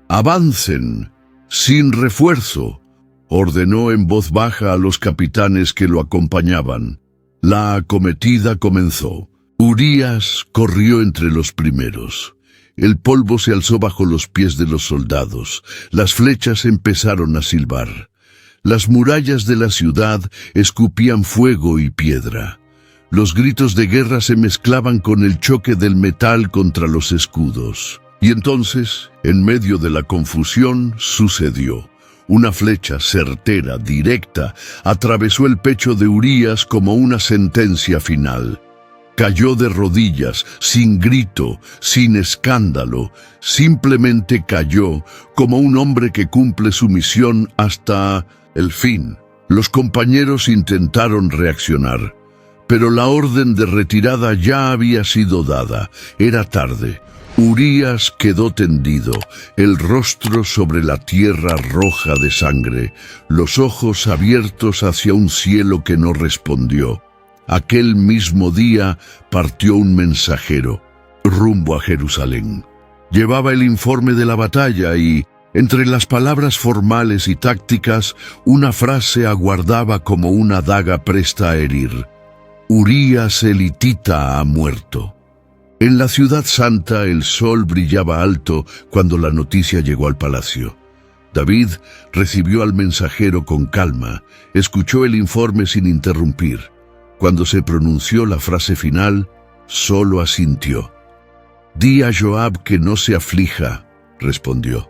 S1: «Avancen, sin refuerzo», ordenó en voz baja a los capitanes que lo acompañaban. La acometida comenzó. Urías corrió entre los primeros. El polvo se alzó bajo los pies de los soldados. Las flechas empezaron a silbar. Las murallas de la ciudad escupían fuego y piedra. Los gritos de guerra se mezclaban con el choque del metal contra los escudos. Y entonces, en medio de la confusión, sucedió. Una flecha certera, directa, atravesó el pecho de Urías como una sentencia final. Cayó de rodillas, sin grito, sin escándalo, simplemente cayó como un hombre que cumple su misión hasta el fin. Los compañeros intentaron reaccionar, pero la orden de retirada ya había sido dada. Era tarde. Urías quedó tendido, el rostro sobre la tierra roja de sangre, los ojos abiertos hacia un cielo que no respondió. Aquel mismo día partió un mensajero, rumbo a Jerusalén. Llevaba el informe de la batalla y, entre las palabras formales y tácticas, una frase aguardaba como una daga presta a herir. Urías elitita ha muerto. En la ciudad santa el sol brillaba alto cuando la noticia llegó al palacio. David recibió al mensajero con calma, escuchó el informe sin interrumpir. Cuando se pronunció la frase final, solo asintió. «Di a Joab que no se aflija», respondió.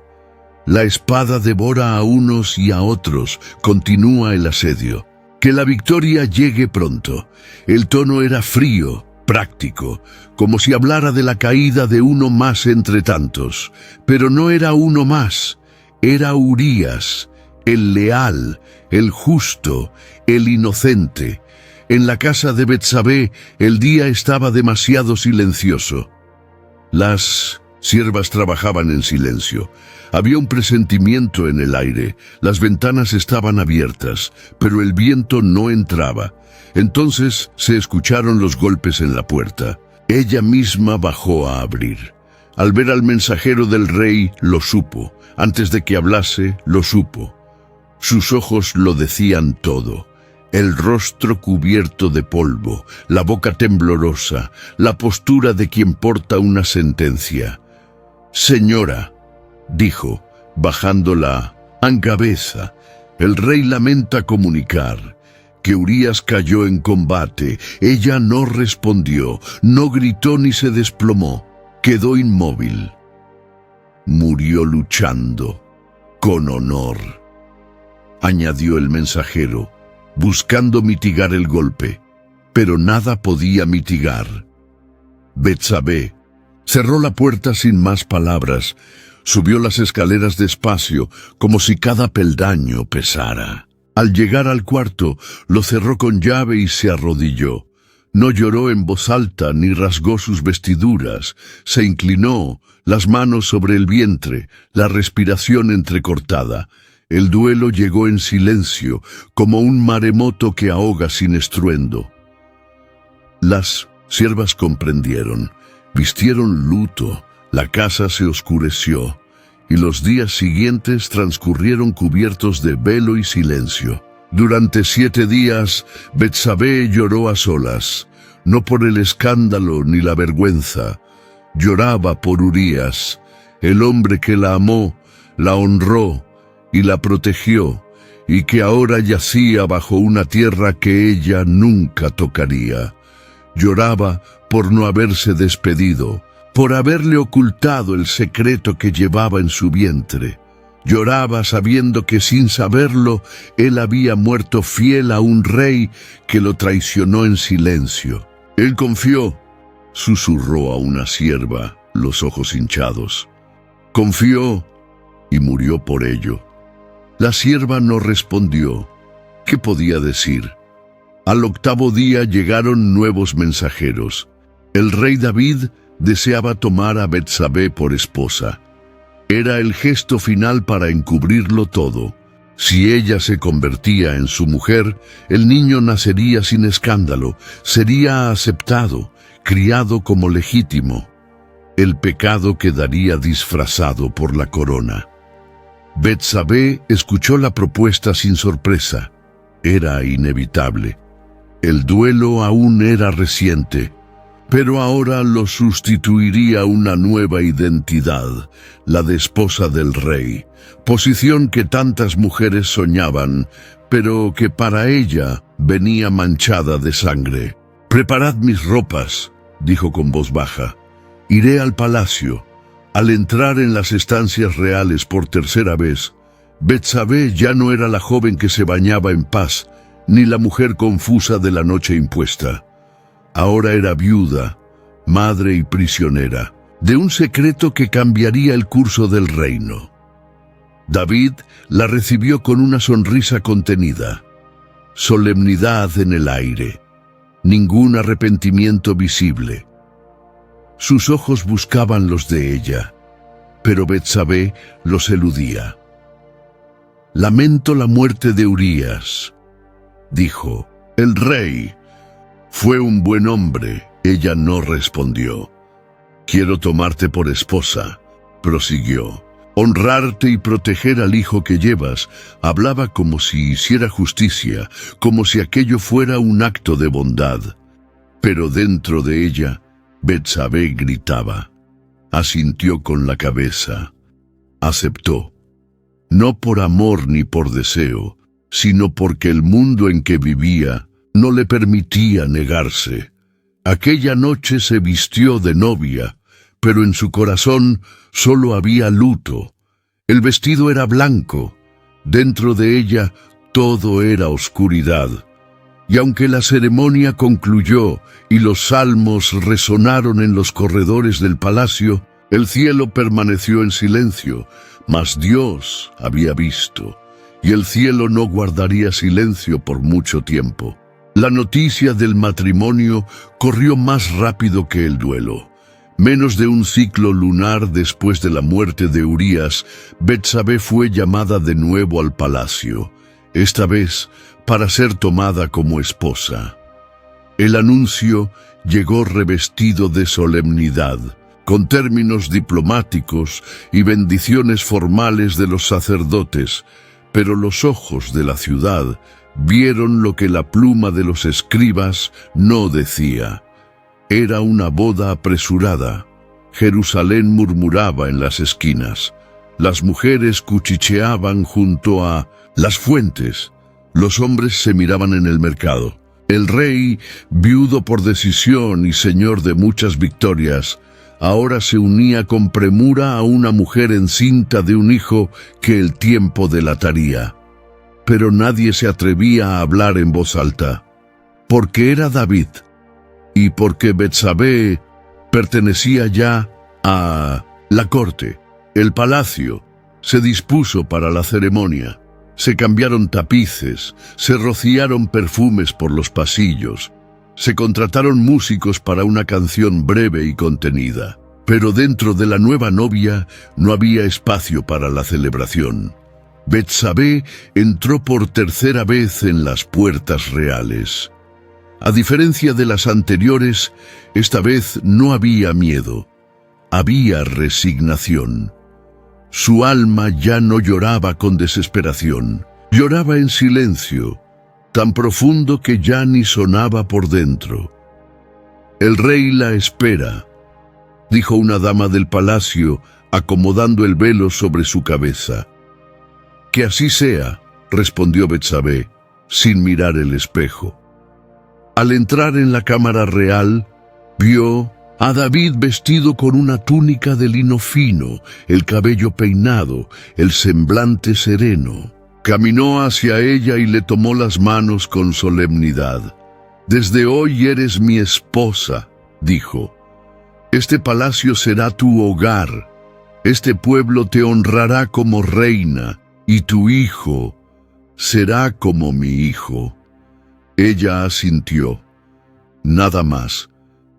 S1: «La espada devora a unos y a otros, continúa el asedio. Que la victoria llegue pronto». El tono era frío, práctico, como si hablara de la caída de uno más entre tantos. Pero no era uno más, era Urías, el leal, el justo, el inocente. En la casa de Betsabé el día estaba demasiado silencioso. Las siervas trabajaban en silencio. Había un presentimiento en el aire. Las ventanas estaban abiertas, pero el viento no entraba. Entonces se escucharon los golpes en la puerta. Ella misma bajó a abrir. Al ver al mensajero del rey, lo supo. Antes de que hablase, lo supo. Sus ojos lo decían todo. El rostro cubierto de polvo, la boca temblorosa, la postura de quien porta una sentencia. «Señora», dijo, bajando la cabeza, «el rey lamenta comunicar que Urías cayó en combate». Ella no respondió, no gritó ni se desplomó, quedó inmóvil. «Murió luchando, con honor», añadió el mensajero, buscando mitigar el golpe, pero nada podía mitigar. Betsabé cerró la puerta sin más palabras, subió las escaleras despacio, como si cada peldaño pesara. Al llegar al cuarto, lo cerró con llave y se arrodilló. No lloró en voz alta ni rasgó sus vestiduras. Se inclinó, las manos sobre el vientre, la respiración entrecortada. El duelo llegó en silencio, como un maremoto que ahoga sin estruendo. Las siervas comprendieron, vistieron luto, la casa se oscureció, y los días siguientes transcurrieron cubiertos de velo y silencio. Durante 7 días, Betsabé lloró a solas, no por el escándalo ni la vergüenza. Lloraba por Urías, el hombre que la amó, la honró y la protegió, y que ahora yacía bajo una tierra que ella nunca tocaría. Lloraba por no haberse despedido, por haberle ocultado el secreto que llevaba en su vientre. Lloraba sabiendo que sin saberlo él había muerto fiel a un rey que lo traicionó en silencio. Él confió, susurró a una sierva, los ojos hinchados. Confió y murió por ello. La sierva no respondió. ¿Qué podía decir? Al octavo día llegaron nuevos mensajeros. El rey David deseaba tomar a Betsabé por esposa. Era el gesto final para encubrirlo todo. Si ella se convertía en su mujer, el niño nacería sin escándalo, sería aceptado, criado como legítimo. El pecado quedaría disfrazado por la corona. Betsabé escuchó la propuesta sin sorpresa. Era inevitable. El duelo aún era reciente, pero ahora lo sustituiría una nueva identidad, la de esposa del rey, posición que tantas mujeres soñaban, pero que para ella venía manchada de sangre. «Preparad mis ropas», dijo con voz baja. «Iré al palacio». Al entrar en las estancias reales por tercera vez, Betsabé ya no era la joven que se bañaba en paz, ni la mujer confusa de la noche impuesta. Ahora era viuda, madre y prisionera, de un secreto que cambiaría el curso del reino. David la recibió con una sonrisa contenida, solemnidad en el aire, ningún arrepentimiento visible. Sus ojos buscaban los de ella, pero Betsabé los eludía. «Lamento la muerte de Urías», dijo. «El rey fue un buen hombre». Ella no respondió. «Quiero tomarte por esposa», prosiguió. «Honrarte y proteger al hijo que llevas». Hablaba como si hiciera justicia, como si aquello fuera un acto de bondad. Pero dentro de ella, Betsabé gritaba. Asintió con la cabeza. Aceptó. No por amor ni por deseo, sino porque el mundo en que vivía no le permitía negarse. Aquella noche se vistió de novia, pero en su corazón solo había luto. El vestido era blanco, dentro de ella todo era oscuridad. Y aunque la ceremonia concluyó y los salmos resonaron en los corredores del palacio, el cielo permaneció en silencio, mas Dios había visto, y el cielo no guardaría silencio por mucho tiempo. La noticia del matrimonio corrió más rápido que el duelo. Menos de un ciclo lunar después de la muerte de Urías, Betsabé fue llamada de nuevo al palacio, esta vez para ser tomada como esposa. El anuncio llegó revestido de solemnidad, con términos diplomáticos y bendiciones formales de los sacerdotes, pero los ojos de la ciudad vieron lo que la pluma de los escribas no decía. Era una boda apresurada. Jerusalén murmuraba en las esquinas. Las mujeres cuchicheaban junto a las fuentes. Los hombres se miraban en el mercado. El rey, viudo por decisión y señor de muchas victorias, ahora se unía con premura a una mujer encinta de un hijo que el tiempo delataría. Pero nadie se atrevía a hablar en voz alta, porque era David, y porque Betsabé pertenecía ya a la corte. El palacio se dispuso para la ceremonia. Se cambiaron tapices, se rociaron perfumes por los pasillos, se contrataron músicos para una canción breve y contenida. Pero dentro de la nueva novia no había espacio para la celebración. Betsabé entró por tercera vez en las puertas reales. A diferencia de las anteriores, esta vez no había miedo, había resignación. Su alma ya no lloraba con desesperación, lloraba en silencio, tan profundo que ya ni sonaba por dentro. «El rey la espera», dijo una dama del palacio, acomodando el velo sobre su cabeza. «Que así sea», respondió Betsabé, sin mirar el espejo. Al entrar en la cámara real, vio a David vestido con una túnica de lino fino, el cabello peinado, el semblante sereno. Caminó hacia ella y le tomó las manos con solemnidad. «Desde hoy eres mi esposa», dijo. «Este palacio será tu hogar. Este pueblo te honrará como reina, y tu hijo será como mi hijo». Ella asintió. Nada más,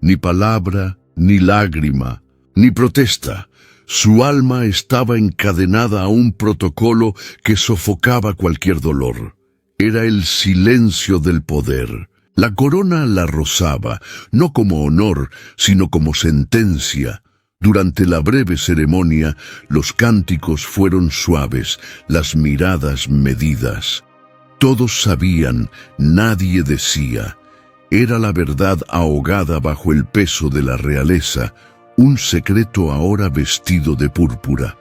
S1: ni palabra, ni lágrima, ni protesta. Su alma estaba encadenada a un protocolo que sofocaba cualquier dolor. Era el silencio del poder. La corona la rozaba, no como honor, sino como sentencia. Durante la breve ceremonia, los cánticos fueron suaves, las miradas medidas. Todos sabían, nadie decía. Era la verdad ahogada bajo el peso de la realeza, un secreto ahora vestido de púrpura.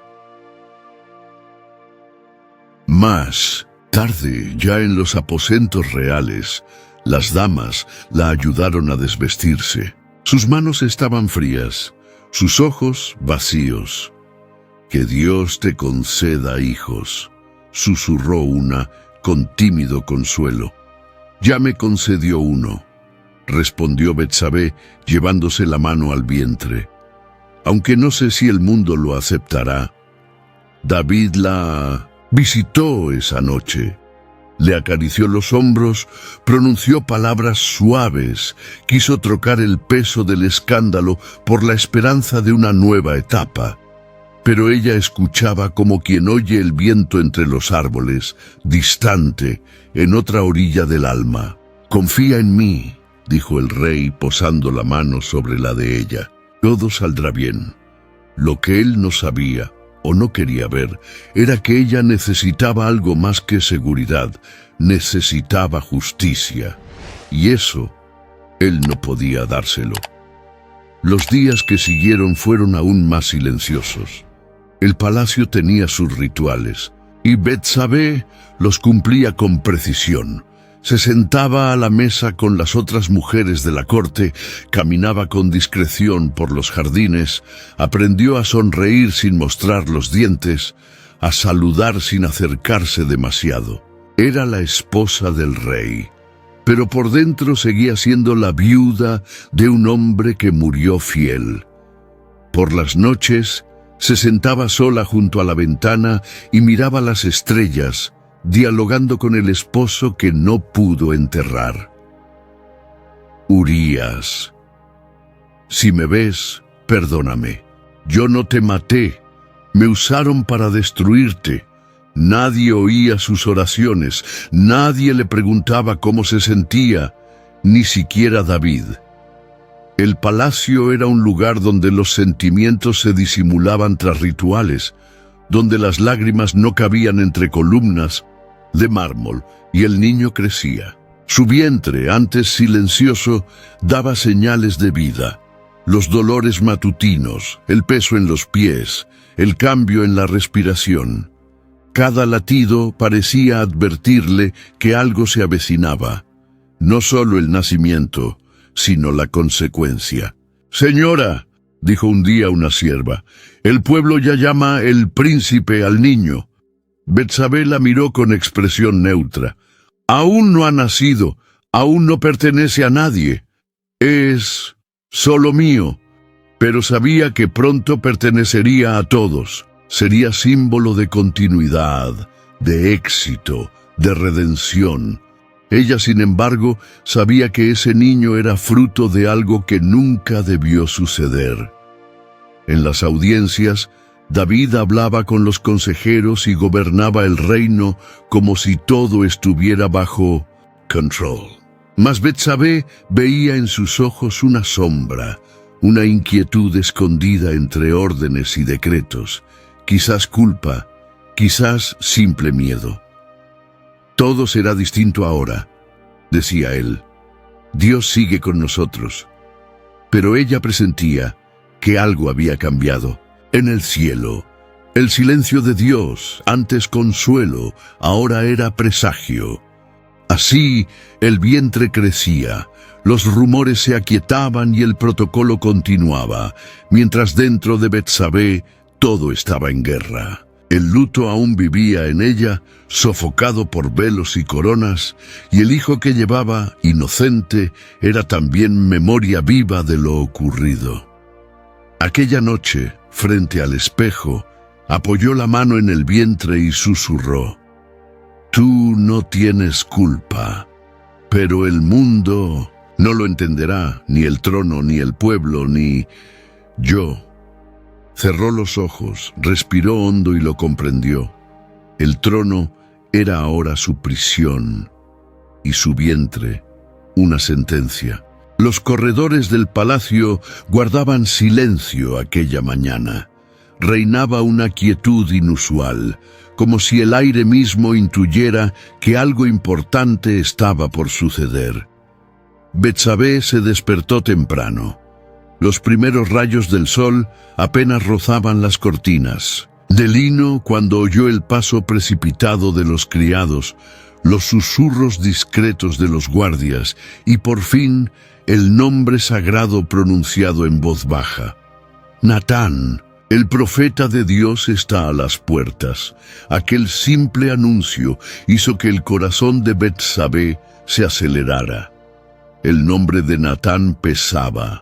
S1: Más tarde, ya en los aposentos reales, las damas la ayudaron a desvestirse. Sus manos estaban frías, sus ojos vacíos. «Que Dios te conceda hijos», susurró una con tímido consuelo. «Ya me concedió uno», respondió Betsabé, llevándose la mano al vientre. «Aunque no sé si el mundo lo aceptará». David la visitó esa noche. Le acarició los hombros, pronunció palabras suaves, quiso trocar el peso del escándalo por la esperanza de una nueva etapa. Pero ella escuchaba como quien oye el viento entre los árboles, distante, en otra orilla del alma. «Confía en mí», dijo el rey posando la mano sobre la de ella. «Todo saldrá bien». Lo que él no sabía o no quería ver era que ella necesitaba algo más que seguridad, necesitaba justicia. Y eso, él no podía dárselo. Los días que siguieron fueron aún más silenciosos. El palacio tenía sus rituales, y Betsabé los cumplía con precisión. Se sentaba a la mesa con las otras mujeres de la corte, caminaba con discreción por los jardines, aprendió a sonreír sin mostrar los dientes, a saludar sin acercarse demasiado. Era la esposa del rey, pero por dentro seguía siendo la viuda de un hombre que murió fiel. Por las noches se sentaba sola junto a la ventana y miraba las estrellas, dialogando con el esposo que no pudo enterrar. «Urías, si me ves, perdóname. Yo no te maté, me usaron para destruirte». Nadie oía sus oraciones, nadie le preguntaba cómo se sentía, ni siquiera David. El palacio era un lugar donde los sentimientos se disimulaban tras rituales, donde las lágrimas no cabían entre columnas de mármol, y el niño crecía. Su vientre, antes silencioso, daba señales de vida. Los dolores matutinos, el peso en los pies, el cambio en la respiración. Cada latido parecía advertirle que algo se avecinaba. No solo el nacimiento, sino la consecuencia. «Señora», dijo un día una sierva, «el pueblo ya llama el príncipe al niño». Betsabé la miró con expresión neutra. «Aún no ha nacido, aún no pertenece a nadie. Es solo mío», pero sabía que pronto pertenecería a todos. Sería símbolo de continuidad, de éxito, de redención. Ella, sin embargo, sabía que ese niño era fruto de algo que nunca debió suceder. En las audiencias, David hablaba con los consejeros y gobernaba el reino como si todo estuviera bajo control. Mas Betsabé veía en sus ojos una sombra, una inquietud escondida entre órdenes y decretos, quizás culpa, quizás simple miedo. «Todo será distinto ahora», decía él. «Dios sigue con nosotros». Pero ella presentía que algo había cambiado. En el cielo, el silencio de Dios, antes consuelo, ahora era presagio. Así el vientre crecía, los rumores se aquietaban y el protocolo continuaba, mientras dentro de Betsabé todo estaba en guerra. El luto aún vivía en ella, sofocado por velos y coronas, y el hijo que llevaba, inocente, era también memoria viva de lo ocurrido. Aquella noche, frente al espejo, apoyó la mano en el vientre y susurró: «Tú no tienes culpa, pero el mundo no lo entenderá, ni el trono, ni el pueblo, ni yo». Cerró los ojos, respiró hondo y lo comprendió. El trono era ahora su prisión y su vientre una sentencia. Los corredores del palacio guardaban silencio aquella mañana. Reinaba una quietud inusual, como si el aire mismo intuyera que algo importante estaba por suceder. Betsabé se despertó temprano. Los primeros rayos del sol apenas rozaban las cortinas. De lino, cuando oyó el paso precipitado de los criados, los susurros discretos de los guardias y por fin el nombre sagrado pronunciado en voz baja: «Natán, el profeta de Dios está a las puertas». Aquel simple anuncio hizo que el corazón de Betsabé se acelerara. El nombre de Natán pesaba.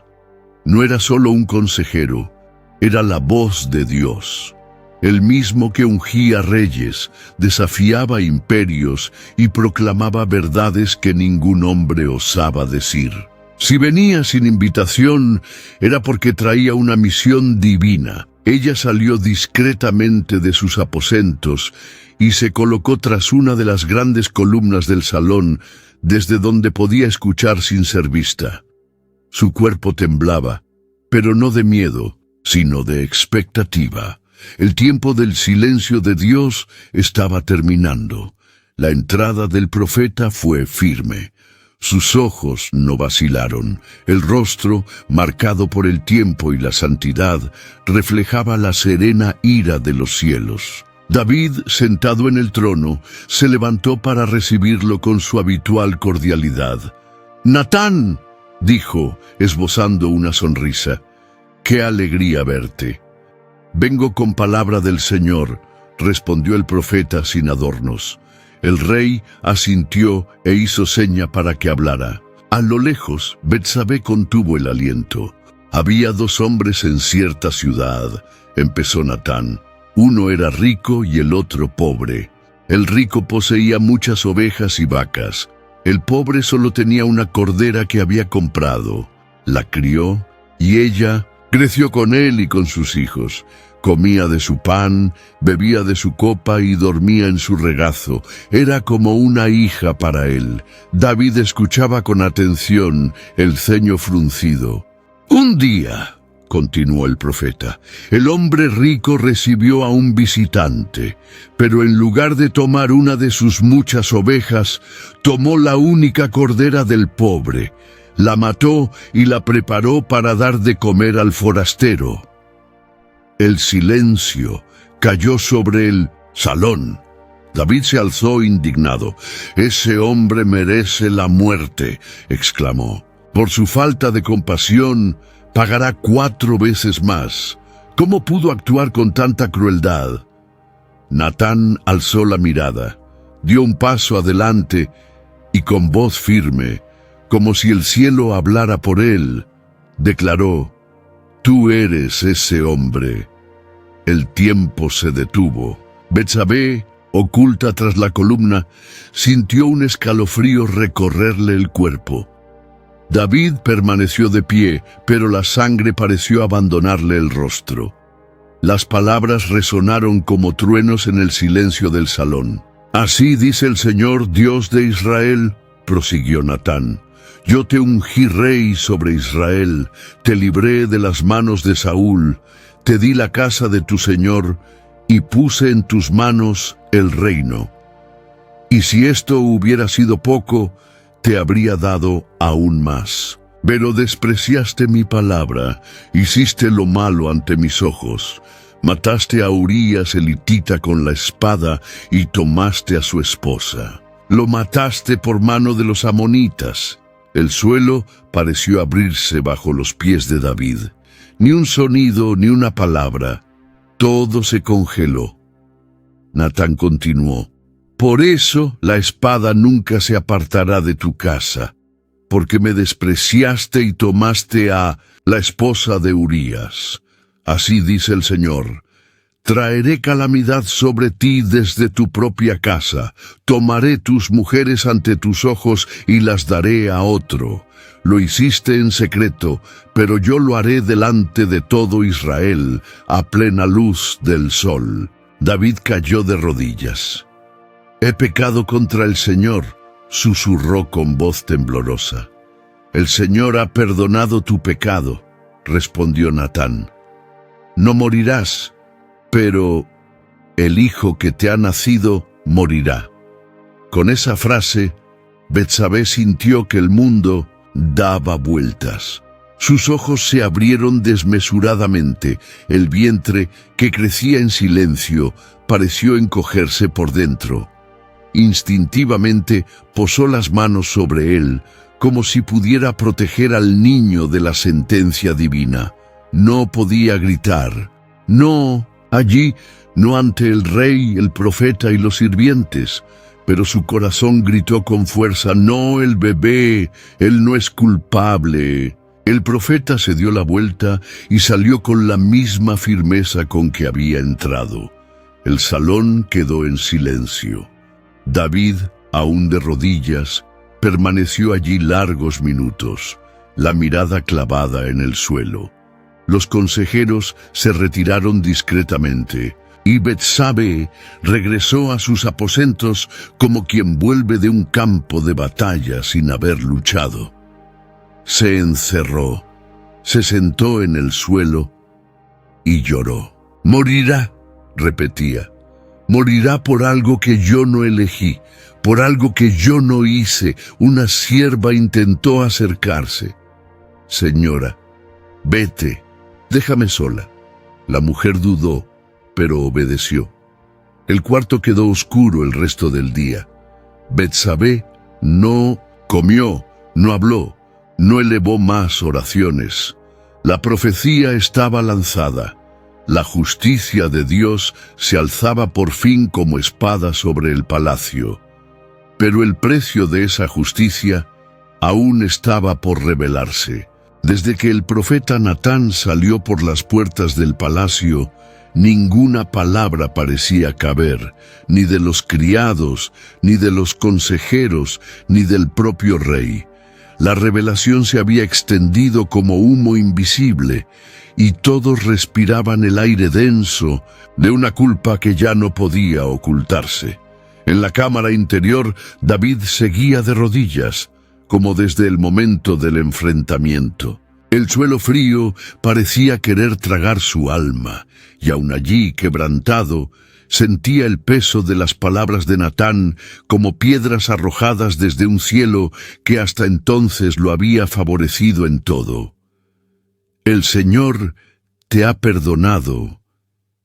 S1: No era solo un consejero, era la voz de Dios, el mismo que ungía reyes, desafiaba imperios y proclamaba verdades que ningún hombre osaba decir. Si venía sin invitación, era porque traía una misión divina. Ella salió discretamente de sus aposentos y se colocó tras una de las grandes columnas del salón, desde donde podía escuchar sin ser vista. Su cuerpo temblaba, pero no de miedo, sino de expectativa. El tiempo del silencio de Dios estaba terminando. La entrada del profeta fue firme. Sus ojos no vacilaron. El rostro, marcado por el tiempo y la santidad, reflejaba la serena ira de los cielos. David, sentado en el trono, se levantó para recibirlo con su habitual cordialidad. «Natán», dijo, esbozando una sonrisa, «qué alegría verte». «Vengo con palabra del Señor», respondió el profeta sin adornos. El rey asintió e hizo seña para que hablara. A lo lejos, Betsabé contuvo el aliento. «Había dos hombres en cierta ciudad», empezó Natán. «Uno era rico y el otro pobre. El rico poseía muchas ovejas y vacas. El pobre solo tenía una cordera que había comprado. La crió y ella creció con él y con sus hijos. Comía de su pan, bebía de su copa y dormía en su regazo. Era como una hija para él». David escuchaba con atención, el ceño fruncido. «Un día», continuó el profeta, «el hombre rico recibió a un visitante, pero en lugar de tomar una de sus muchas ovejas, tomó la única cordera del pobre, la mató y la preparó para dar de comer al forastero». El silencio cayó sobre el salón. David se alzó indignado. «Ese hombre merece la muerte», exclamó. «Por su falta de compasión, pagará 4 veces más. ¿Cómo pudo actuar con tanta crueldad?» Natán alzó la mirada, dio un paso adelante y con voz firme, como si el cielo hablara por él, declaró: «Tú eres ese hombre». El tiempo se detuvo. Betsabé, oculta tras la columna, sintió un escalofrío recorrerle el cuerpo. David permaneció de pie, pero la sangre pareció abandonarle el rostro. Las palabras resonaron como truenos en el silencio del salón. «Así dice el Señor, Dios de Israel», prosiguió Natán. «Yo te ungí rey sobre Israel, te libré de las manos de Saúl, te di la casa de tu Señor y puse en tus manos el reino. Y si esto hubiera sido poco, te habría dado aún más. Pero despreciaste mi palabra, hiciste lo malo ante mis ojos. Mataste a Urías el hitita con la espada y tomaste a su esposa. Lo mataste por mano de los amonitas. El suelo pareció abrirse bajo los pies de David. Ni un sonido, ni una palabra. Todo se congeló. Natán continuó: por eso la espada nunca se apartará de tu casa, porque me despreciaste y tomaste a la esposa de Urías. Así dice el Señor: traeré calamidad sobre ti desde tu propia casa. Tomaré tus mujeres ante tus ojos y las daré a otro. Lo hiciste en secreto, pero yo lo haré delante de todo Israel, a plena luz del sol. David cayó de rodillas. He pecado contra el Señor, susurró con voz temblorosa. El Señor ha perdonado tu pecado, respondió Natán. No morirás, pero el hijo que te ha nacido morirá. Con esa frase, Betsabé sintió que el mundo daba vueltas. Sus ojos se abrieron desmesuradamente. El vientre, que crecía en silencio, pareció encogerse por dentro. Instintivamente posó las manos sobre él, como si pudiera proteger al niño de la sentencia divina. No podía gritar. No, allí, no ante el rey, el profeta y los sirvientes. Pero su corazón gritó con fuerza: no, el bebé, él no es culpable. El profeta se dio la vuelta y salió con la misma firmeza con que había entrado. El salón quedó en silencio. David, aún de rodillas, permaneció allí largos minutos, la mirada clavada en el suelo. Los consejeros se retiraron discretamente, y Betsabé regresó a sus aposentos como quien vuelve de un campo de batalla sin haber luchado. Se encerró, se sentó en el suelo y lloró. Morirá, repetía. Morirá por algo que yo no elegí, por algo que yo no hice. Una sierva intentó acercarse. Señora, vete, déjame sola. La mujer dudó, pero obedeció. El cuarto quedó oscuro el resto del día. Betsabé no comió, no habló, no elevó más oraciones. La profecía estaba lanzada. La justicia de Dios se alzaba por fin como espada sobre el palacio. Pero el precio de esa justicia aún estaba por revelarse. Desde que el profeta Natán salió por las puertas del palacio, ninguna palabra parecía caber, ni de los criados, ni de los consejeros, ni del propio rey. La revelación se había extendido como humo invisible, y todos respiraban el aire denso de una culpa que ya no podía ocultarse. En la cámara interior, David seguía de rodillas, como desde el momento del enfrentamiento. El suelo frío parecía querer tragar su alma, y aun allí, quebrantado, sentía el peso de las palabras de Natán como piedras arrojadas desde un cielo que hasta entonces lo había favorecido en todo. El Señor te ha perdonado,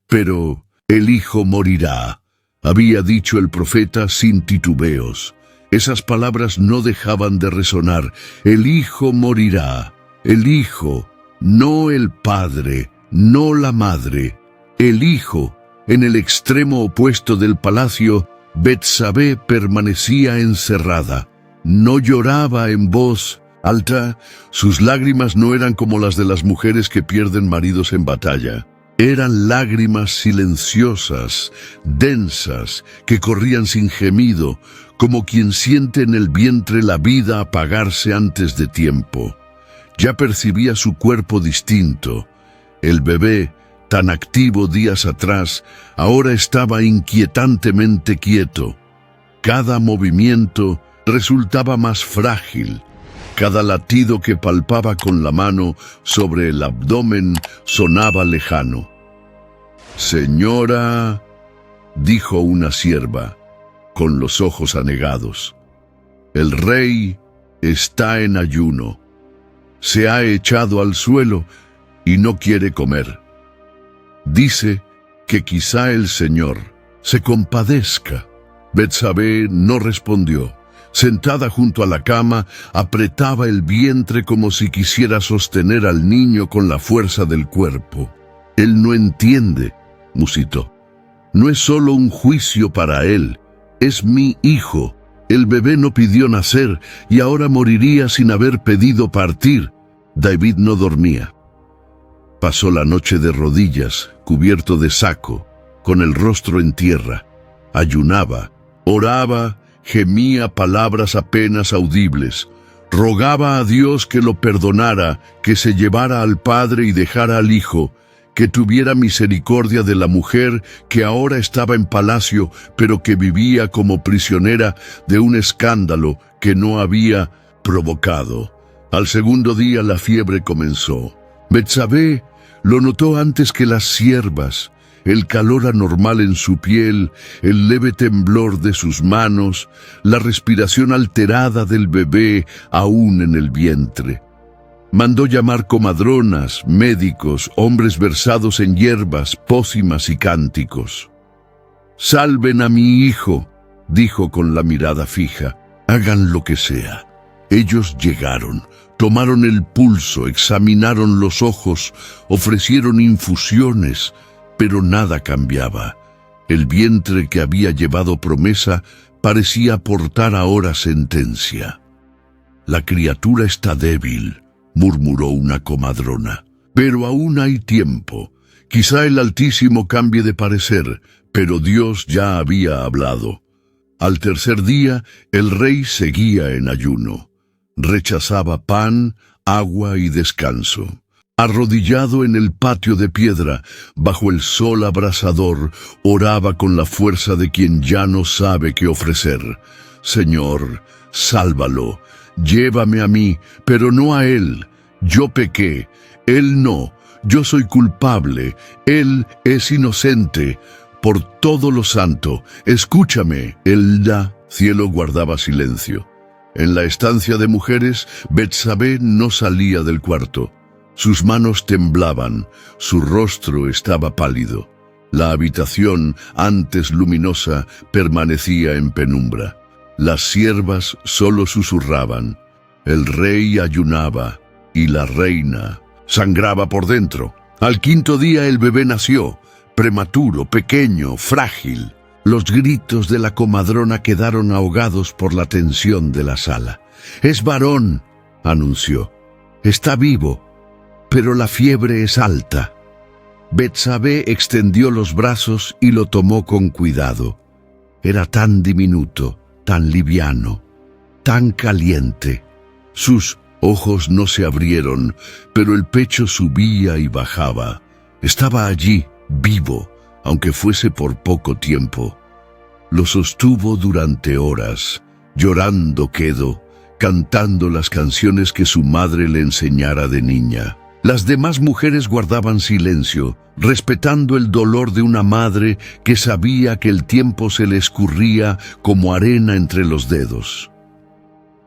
S1: pero el hijo morirá, había dicho el profeta sin titubeos. Esas palabras no dejaban de resonar. El hijo morirá, el hijo, no el padre, no la madre, el hijo. En el extremo opuesto del palacio, Betsabé permanecía encerrada. No lloraba en voz alta, sus lágrimas no eran como las de las mujeres que pierden maridos en batalla. Eran lágrimas silenciosas, densas, que corrían sin gemido, como quien siente en el vientre la vida apagarse antes de tiempo. Ya percibía su cuerpo distinto. El bebé, tan activo días atrás, ahora estaba inquietantemente quieto. Cada movimiento resultaba más frágil. Cada latido que palpaba con la mano sobre el abdomen sonaba lejano. «Señora», dijo una sierva, con los ojos anegados, «el rey está en ayuno. Se ha echado al suelo y no quiere comer. Dice que quizá el Señor se compadezca». Betsabé no respondió. Sentada junto a la cama, apretaba el vientre como si quisiera sostener al niño con la fuerza del cuerpo. «Él no entiende», musitó. «No es solo un juicio para él, es mi hijo. El bebé no pidió nacer y ahora moriría sin haber pedido partir». David no dormía. Pasó la noche de rodillas, cubierto de saco, con el rostro en tierra. Ayunaba, oraba, gemía palabras apenas audibles. Rogaba a Dios que lo perdonara, que se llevara al padre y dejara al hijo, que tuviera misericordia de la mujer que ahora estaba en palacio, pero que vivía como prisionera de un escándalo que no había provocado. Al segundo día la fiebre comenzó. Betsabé lo notó antes que las siervas, el calor anormal en su piel, el leve temblor de sus manos, la respiración alterada del bebé aún en el vientre. Mandó llamar comadronas, médicos, hombres versados en hierbas, pócimas y cánticos. «Salven a mi hijo», dijo con la mirada fija. «Hagan lo que sea». Ellos llegaron, tomaron el pulso, examinaron los ojos, ofrecieron infusiones, pero nada cambiaba. El vientre que había llevado promesa parecía portar ahora sentencia. «La criatura está débil», murmuró una comadrona. «Pero aún hay tiempo. Quizá el Altísimo cambie de parecer, pero Dios ya había hablado». Al tercer día, el rey seguía en ayuno. Rechazaba pan, agua y descanso. Arrodillado en el patio de piedra, bajo el sol abrasador, oraba con la fuerza de quien ya no sabe qué ofrecer. «Señor, sálvalo, llévame a mí, pero no a él. Yo pequé, él no, yo soy culpable, él es inocente. Por todo lo santo, escúchame». Elda, cielo, guardaba silencio. En la estancia de mujeres, Betsabé no salía del cuarto. Sus manos temblaban, su rostro estaba pálido. La habitación, antes luminosa, permanecía en penumbra. Las siervas solo susurraban. El rey ayunaba y la reina sangraba por dentro. Al quinto día el bebé nació, prematuro, pequeño, frágil. Los gritos de la comadrona quedaron ahogados por la tensión de la sala. «Es varón», anunció. «Está vivo, pero la fiebre es alta». Betsabé extendió los brazos y lo tomó con cuidado. Era tan diminuto, tan liviano, tan caliente. Sus ojos no se abrieron, pero el pecho subía y bajaba. Estaba allí, vivo, aunque fuese por poco tiempo. Lo sostuvo durante horas, llorando quedo, cantando las canciones que su madre le enseñara de niña. Las demás mujeres guardaban silencio, respetando el dolor de una madre que sabía que el tiempo se le escurría como arena entre los dedos.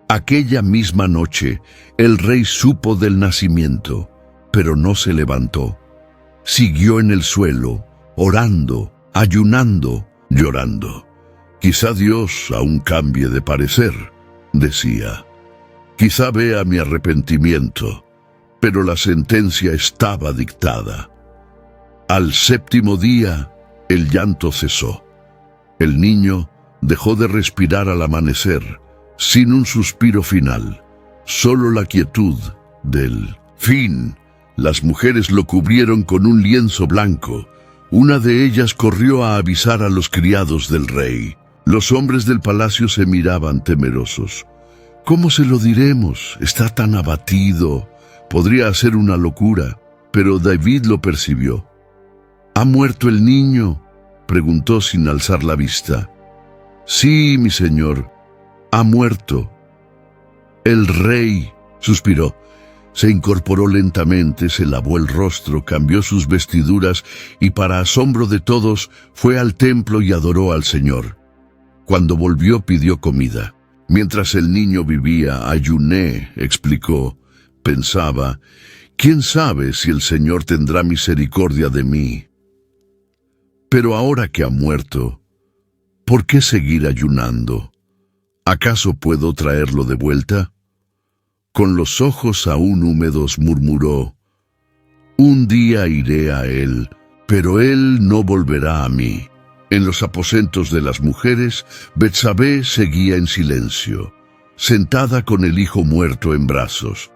S1: Aquella misma noche, el rey supo del nacimiento, pero no se levantó. Siguió en el suelo, orando, ayunando, llorando. «Quizá Dios aún cambie de parecer», decía. «Quizá vea mi arrepentimiento», pero la sentencia estaba dictada. Al séptimo día, el llanto cesó. El niño dejó de respirar al amanecer, sin un suspiro final, solo la quietud del fin. Las mujeres lo cubrieron con un lienzo blanco. Una de ellas corrió a avisar a los criados del rey. Los hombres del palacio se miraban temerosos. «¿Cómo se lo diremos? Está tan abatido. Podría hacer una locura». Pero David lo percibió. «¿Ha muerto el niño?», preguntó sin alzar la vista. «Sí, mi señor, ha muerto». «El rey», suspiró. Se incorporó lentamente, se lavó el rostro, cambió sus vestiduras y, para asombro de todos, fue al templo y adoró al Señor. Cuando volvió, pidió comida. «Mientras el niño vivía, ayuné», explicó. Pensaba, «¿Quién sabe si el Señor tendrá misericordia de mí? Pero ahora que ha muerto, ¿por qué seguir ayunando? ¿Acaso puedo traerlo de vuelta? Con los ojos aún húmedos murmuró: un día iré a él, pero él no volverá a mí. En los aposentos de las mujeres, Betsabé seguía en silencio, sentada con el hijo muerto en brazos.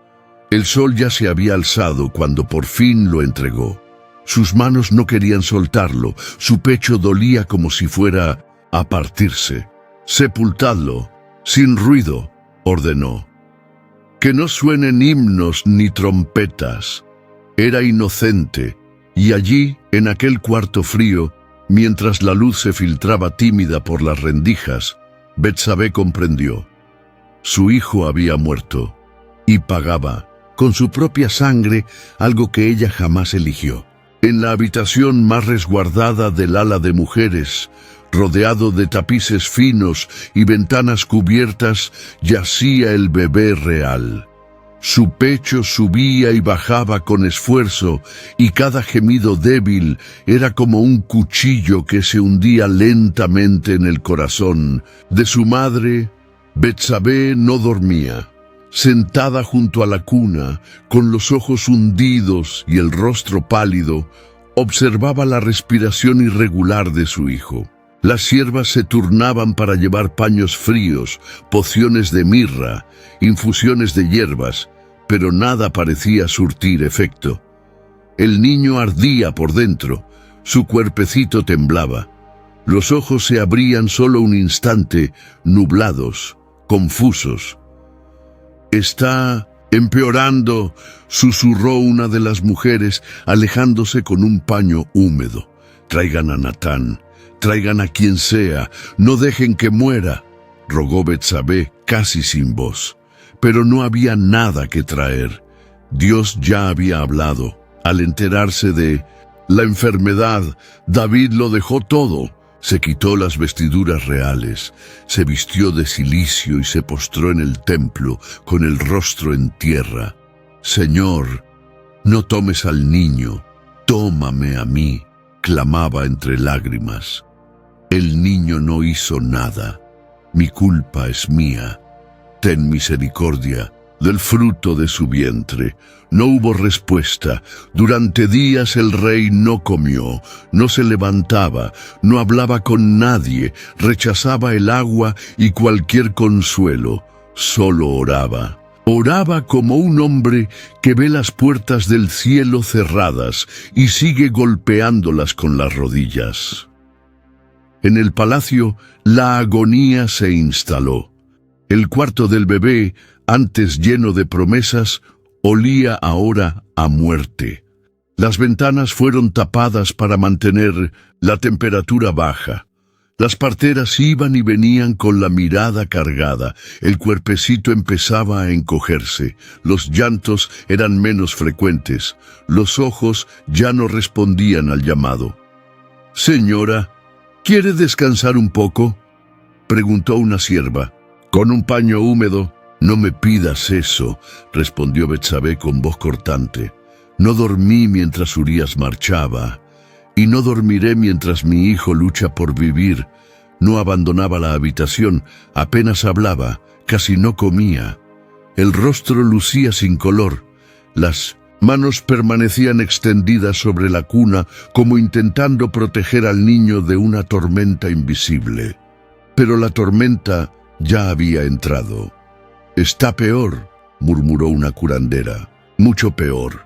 S1: El sol ya se había alzado cuando por fin lo entregó. Sus manos no querían soltarlo, su pecho dolía como si fuera a partirse. «Sepultadlo, sin ruido», ordenó. «Que no suenen himnos ni trompetas». Era inocente, y allí, en aquel cuarto frío, mientras la luz se filtraba tímida por las rendijas, Betsabé comprendió. Su hijo había muerto, y pagaba, con su propia sangre, algo que ella jamás eligió. En la habitación más resguardada del ala de mujeres, rodeado de tapices finos y ventanas cubiertas, yacía el bebé real. Su pecho subía y bajaba con esfuerzo, y cada gemido débil era como un cuchillo que se hundía lentamente en el corazón. De su madre, Betsabé no dormía. Sentada junto a la cuna, con los ojos hundidos y el rostro pálido, observaba la respiración irregular de su hijo. Las siervas se turnaban para llevar paños fríos, pociones de mirra, infusiones de hierbas, pero nada parecía surtir efecto. El niño ardía por dentro, su cuerpecito temblaba. Los ojos se abrían solo un instante, nublados, confusos. «Está empeorando», susurró una de las mujeres, alejándose con un paño húmedo. «Traigan a Natán, traigan a quien sea, no dejen que muera», rogó Betsabé casi sin voz. Pero no había nada que traer. Dios ya había hablado. Al enterarse de la enfermedad, David lo dejó todo. Se quitó las vestiduras reales, se vistió de cilicio y se postró en el templo con el rostro en tierra. «Señor, no tomes al niño, tómame a mí», clamaba entre lágrimas. «El niño no hizo nada. Mi culpa es mía. Ten misericordia del fruto de su vientre». No hubo respuesta. Durante días el rey no comió, no se levantaba, no hablaba con nadie, rechazaba el agua y cualquier consuelo. Solo oraba. Oraba como un hombre que ve las puertas del cielo cerradas y sigue golpeándolas con las rodillas. En el palacio, la agonía se instaló. El cuarto del bebé, antes lleno de promesas, olía ahora a muerte. Las ventanas fueron tapadas para mantener la temperatura baja. Las parteras iban y venían con la mirada cargada. El cuerpecito empezaba a encogerse. Los llantos eran menos frecuentes. Los ojos ya no respondían al llamado. «Señora, ¿quiere descansar un poco?», preguntó una sierva. «Con un paño húmedo». «No me pidas eso», respondió Betsabé con voz cortante. «No dormí mientras Urías marchaba, y no dormiré mientras mi hijo lucha por vivir». No abandonaba la habitación, apenas hablaba, casi no comía. El rostro lucía sin color. Las manos permanecían extendidas sobre la cuna como intentando proteger al niño de una tormenta invisible. Pero la tormenta ya había entrado. «Está peor», murmuró una curandera. «Mucho peor».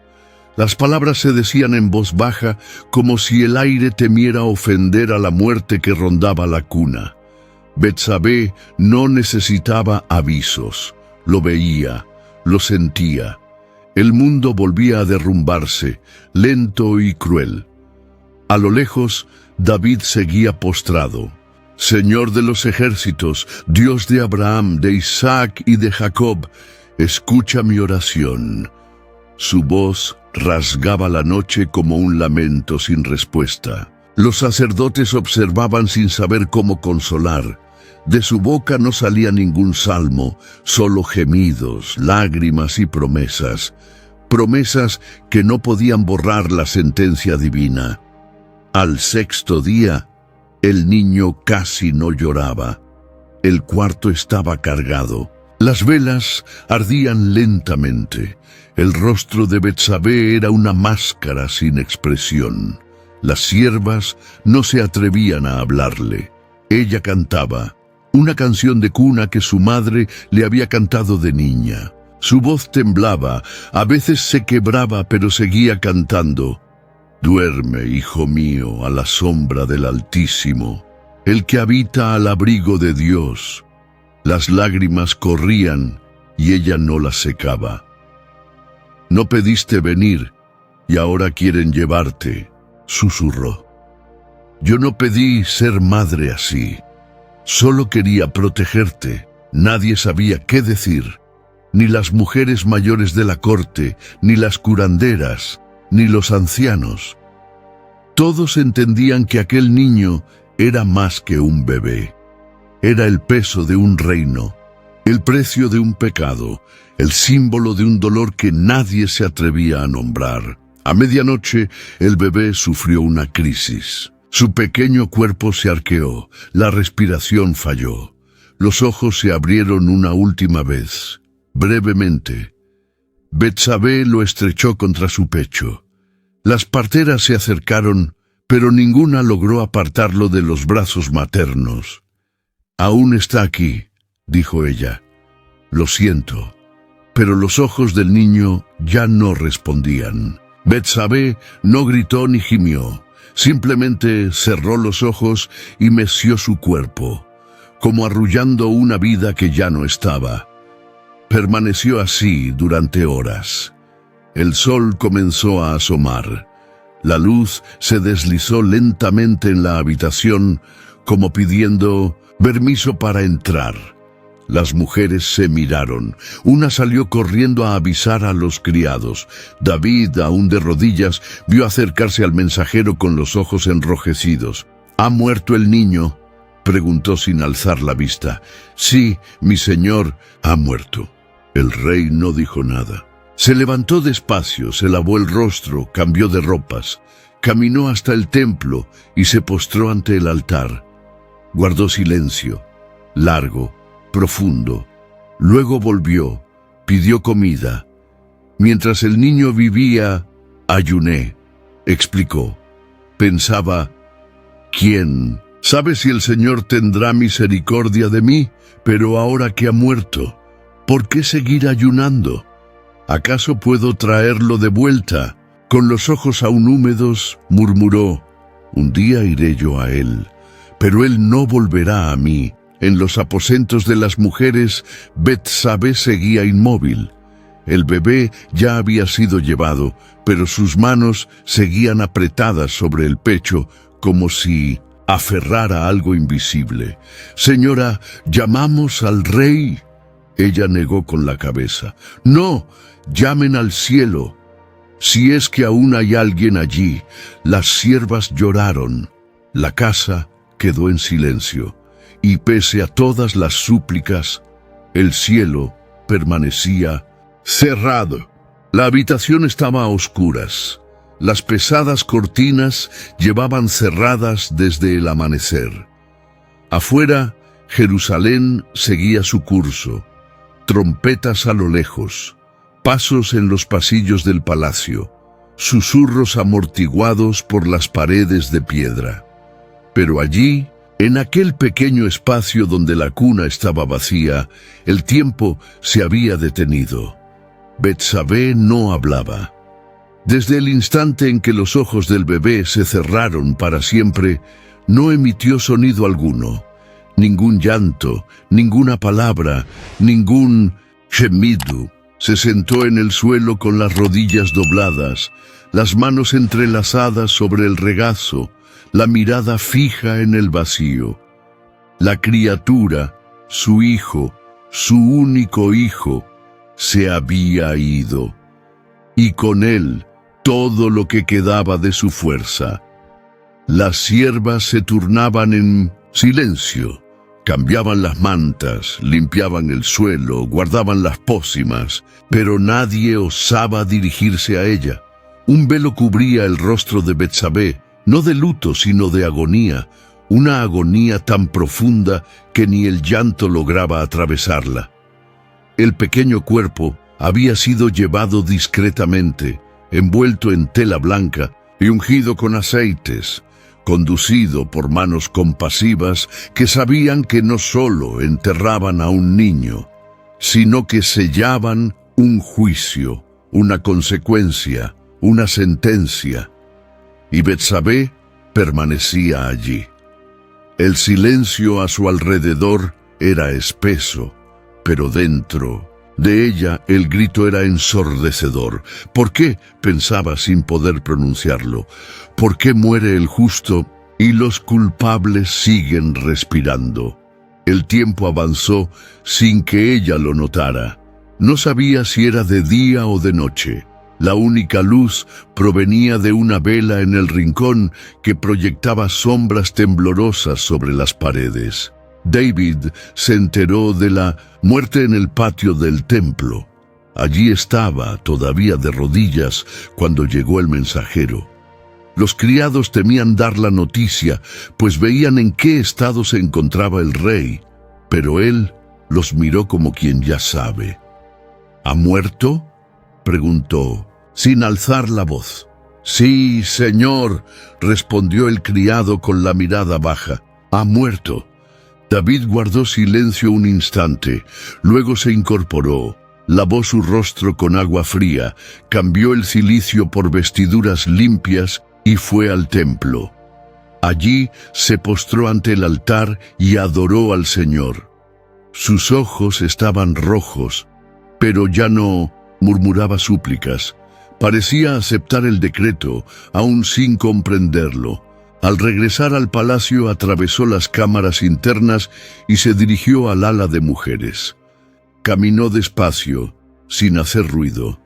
S1: Las palabras se decían en voz baja, como si el aire temiera ofender a la muerte que rondaba la cuna. Betsabé no necesitaba avisos. Lo veía, lo sentía. El mundo volvía a derrumbarse, lento y cruel. A lo lejos, David seguía postrado. «Señor de los ejércitos, Dios de Abraham, de Isaac y de Jacob, escucha mi oración». Su voz rasgaba la noche como un lamento sin respuesta. Los sacerdotes observaban sin saber cómo consolar. De su boca no salía ningún salmo, solo gemidos, lágrimas y promesas. Promesas que no podían borrar la sentencia divina. Al sexto día, El niño casi no lloraba. El cuarto estaba cargado. Las velas ardían lentamente. El rostro de Betsabé era una máscara sin expresión. Las siervas no se atrevían a hablarle. Ella cantaba una canción de cuna que su madre le había cantado de niña. Su voz temblaba, a veces se quebraba, pero seguía cantando. Duerme, hijo mío, a la sombra del Altísimo, el que habita al abrigo de Dios. Las lágrimas corrían y ella no las secaba. No pediste venir y ahora quieren llevarte, susurró. Yo no pedí ser madre así. Solo quería protegerte. Nadie sabía qué decir. Ni las mujeres mayores de la corte, ni las curanderas, ni los ancianos. Todos entendían que aquel niño era más que un bebé. Era el peso de un reino, el precio de un pecado, el símbolo de un dolor que nadie se atrevía a nombrar. A medianoche, el bebé sufrió una crisis. Su pequeño cuerpo se arqueó, la respiración falló. Los ojos se abrieron una última vez, brevemente. Betsabé lo estrechó contra su pecho. Las parteras se acercaron, pero ninguna logró apartarlo de los brazos maternos. «Aún está aquí», dijo ella. «Lo siento». Pero los ojos del niño ya no respondían. Betsabé no gritó ni gimió. Simplemente cerró los ojos y meció su cuerpo, como arrullando una vida que ya no estaba. Permaneció así durante horas. El sol comenzó a asomar. La luz se deslizó lentamente en la habitación, como pidiendo permiso para entrar. Las mujeres se miraron. Una salió corriendo a avisar a los criados. David, aún de rodillas, vio acercarse al mensajero con los ojos enrojecidos. «¿Ha muerto el niño?», preguntó sin alzar la vista. «Sí, mi señor, ha muerto». El rey no dijo nada. Se levantó despacio, se lavó el rostro, cambió de ropas, caminó hasta el templo y se postró ante el altar. Guardó silencio, largo, profundo. Luego volvió, pidió comida. Mientras el niño vivía, ayuné, explicó. Pensaba, ¿quién? ¿Sabe si el Señor tendrá misericordia de mí? Pero ahora que ha muerto, ¿por qué seguir ayunando? ¿Acaso puedo traerlo de vuelta? Con los ojos aún húmedos, murmuró, un día iré yo a él, pero él no volverá a mí. En los aposentos de las mujeres, Betsabé seguía inmóvil. El bebé ya había sido llevado, pero sus manos seguían apretadas sobre el pecho, como si aferrara algo invisible. «Señora, ¿llamamos al rey?». Ella negó con la cabeza. «No, llamen al cielo. Si es que aún hay alguien allí». Las siervas lloraron. La casa quedó en silencio. Y pese a todas las súplicas, el cielo permanecía cerrado. La habitación estaba a oscuras. Las pesadas cortinas llevaban cerradas desde el amanecer. Afuera, Jerusalén seguía su curso. Trompetas a lo lejos, pasos en los pasillos del palacio, susurros amortiguados por las paredes de piedra. Pero allí, en aquel pequeño espacio donde la cuna estaba vacía, el tiempo se había detenido. Betsabé no hablaba. Desde el instante en que los ojos del bebé se cerraron para siempre, no emitió sonido alguno. Ningún llanto, ninguna palabra, ningún gemido. Se sentó en el suelo con las rodillas dobladas, las manos entrelazadas sobre el regazo, la mirada fija en el vacío. La criatura, su hijo, su único hijo, se había ido. Y con él, todo lo que quedaba de su fuerza. Las siervas se turnaban en silencio. Cambiaban las mantas, limpiaban el suelo, guardaban las pócimas, pero nadie osaba dirigirse a ella. Un velo cubría el rostro de Betsabé, no de luto, sino de agonía, una agonía tan profunda que ni el llanto lograba atravesarla. El pequeño cuerpo había sido llevado discretamente, envuelto en tela blanca y ungido con aceites, conducido por manos compasivas que sabían que no solo enterraban a un niño, sino que sellaban un juicio, una consecuencia, una sentencia. Y Betsabé permanecía allí. El silencio a su alrededor era espeso, pero dentro de ella el grito era ensordecedor. ¿Por qué?, pensaba sin poder pronunciarlo. ¿Por qué muere el justo y los culpables siguen respirando? El tiempo avanzó sin que ella lo notara. No sabía si era de día o de noche. La única luz provenía de una vela en el rincón que proyectaba sombras temblorosas sobre las paredes. David se enteró de la muerte en el patio del templo. Allí estaba, todavía de rodillas, cuando llegó el mensajero. Los criados temían dar la noticia, pues veían en qué estado se encontraba el rey, pero él los miró como quien ya sabe. ¿Ha muerto?, preguntó, sin alzar la voz. «Sí, señor», respondió el criado con la mirada baja. «Ha muerto». David guardó silencio un instante, luego se incorporó, lavó su rostro con agua fría, cambió el cilicio por vestiduras limpias y fue al templo. Allí se postró ante el altar y adoró al Señor. Sus ojos estaban rojos, pero ya no murmuraba súplicas. Parecía aceptar el decreto, aún sin comprenderlo. Al regresar al palacio atravesó las cámaras internas y se dirigió al ala de mujeres. Caminó despacio, sin hacer ruido.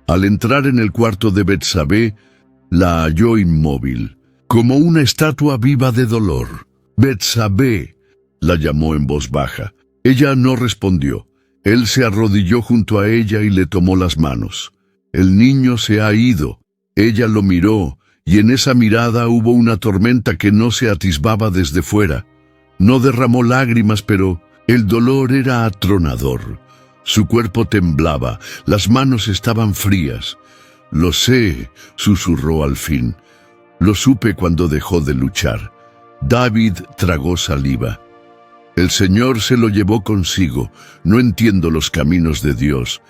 S1: Al entrar en el cuarto de Betsabé, la halló inmóvil, como una estatua viva de dolor. «Betsabé», la llamó en voz baja. Ella no respondió. Él se arrodilló junto a ella y le tomó las manos. «El niño se ha ido». Ella lo miró, y en esa mirada hubo una tormenta que no se atisbaba desde fuera. No derramó lágrimas, pero el dolor era atronador. Su cuerpo temblaba, las manos estaban frías. «Lo sé», susurró al fin. «Lo supe cuando dejó de luchar». David tragó saliva. «El Señor se lo llevó consigo. No entiendo los caminos de Dios,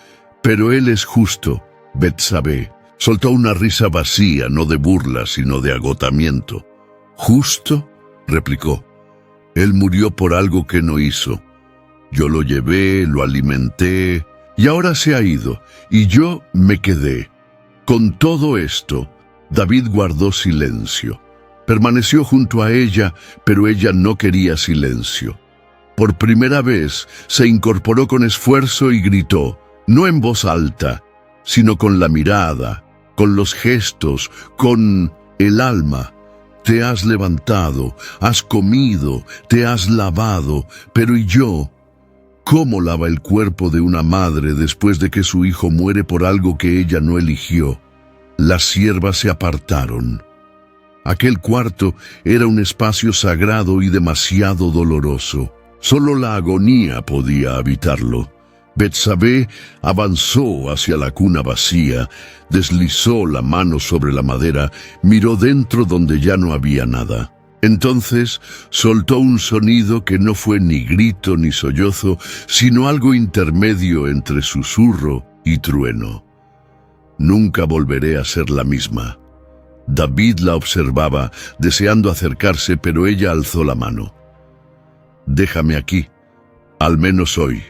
S1: pero Él es justo». Betsabé soltó una risa vacía, no de burla, sino de agotamiento. «¿Justo?», replicó. «Él murió por algo que no hizo. Yo lo llevé, lo alimenté, y ahora se ha ido, y yo me quedé». Con todo esto, David guardó silencio. Permaneció junto a ella, pero ella no quería silencio. Por primera vez se incorporó con esfuerzo y gritó, no en voz alta, sino con la mirada, con los gestos, con el alma. «Te has levantado, has comido, te has lavado, pero ¿y yo? ¿Cómo lava el cuerpo de una madre después de que su hijo muere por algo que ella no eligió?» Las siervas se apartaron. Aquel cuarto era un espacio sagrado y demasiado doloroso. Solo la agonía podía habitarlo. Betsabé avanzó hacia la cuna vacía, deslizó la mano sobre la madera, miró dentro donde ya no había nada. Entonces soltó un sonido que no fue ni grito ni sollozo, sino algo intermedio entre susurro y trueno. «Nunca volveré a ser la misma». David la observaba, deseando acercarse, pero ella alzó la mano. «Déjame aquí, al menos hoy.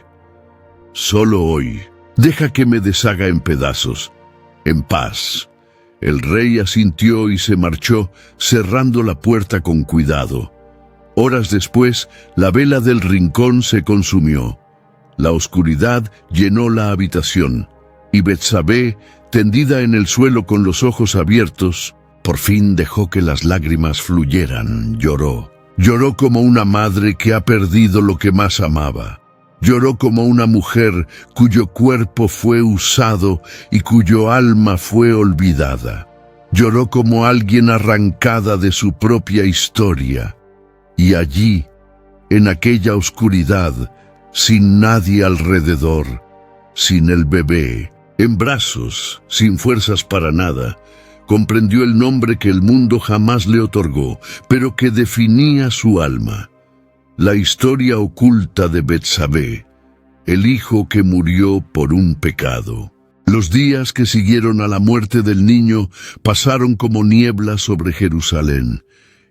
S1: Solo hoy. Deja que me deshaga en pedazos, en paz». El rey asintió y se marchó, cerrando la puerta con cuidado. Horas después, la vela del rincón se consumió. La oscuridad llenó la habitación, y Betsabé, tendida en el suelo con los ojos abiertos, por fin dejó que las lágrimas fluyeran. Lloró. Lloró como una madre que ha perdido lo que más amaba. Lloró como una mujer cuyo cuerpo fue usado y cuyo alma fue olvidada. Lloró como alguien arrancada de su propia historia. Y allí, en aquella oscuridad, sin nadie alrededor, sin el bebé, en brazos, sin fuerzas para nada, comprendió el nombre que el mundo jamás le otorgó, pero que definía su alma. La historia oculta de Betsabé, el hijo que murió por un pecado. Los días que siguieron a la muerte del niño pasaron como niebla sobre Jerusalén.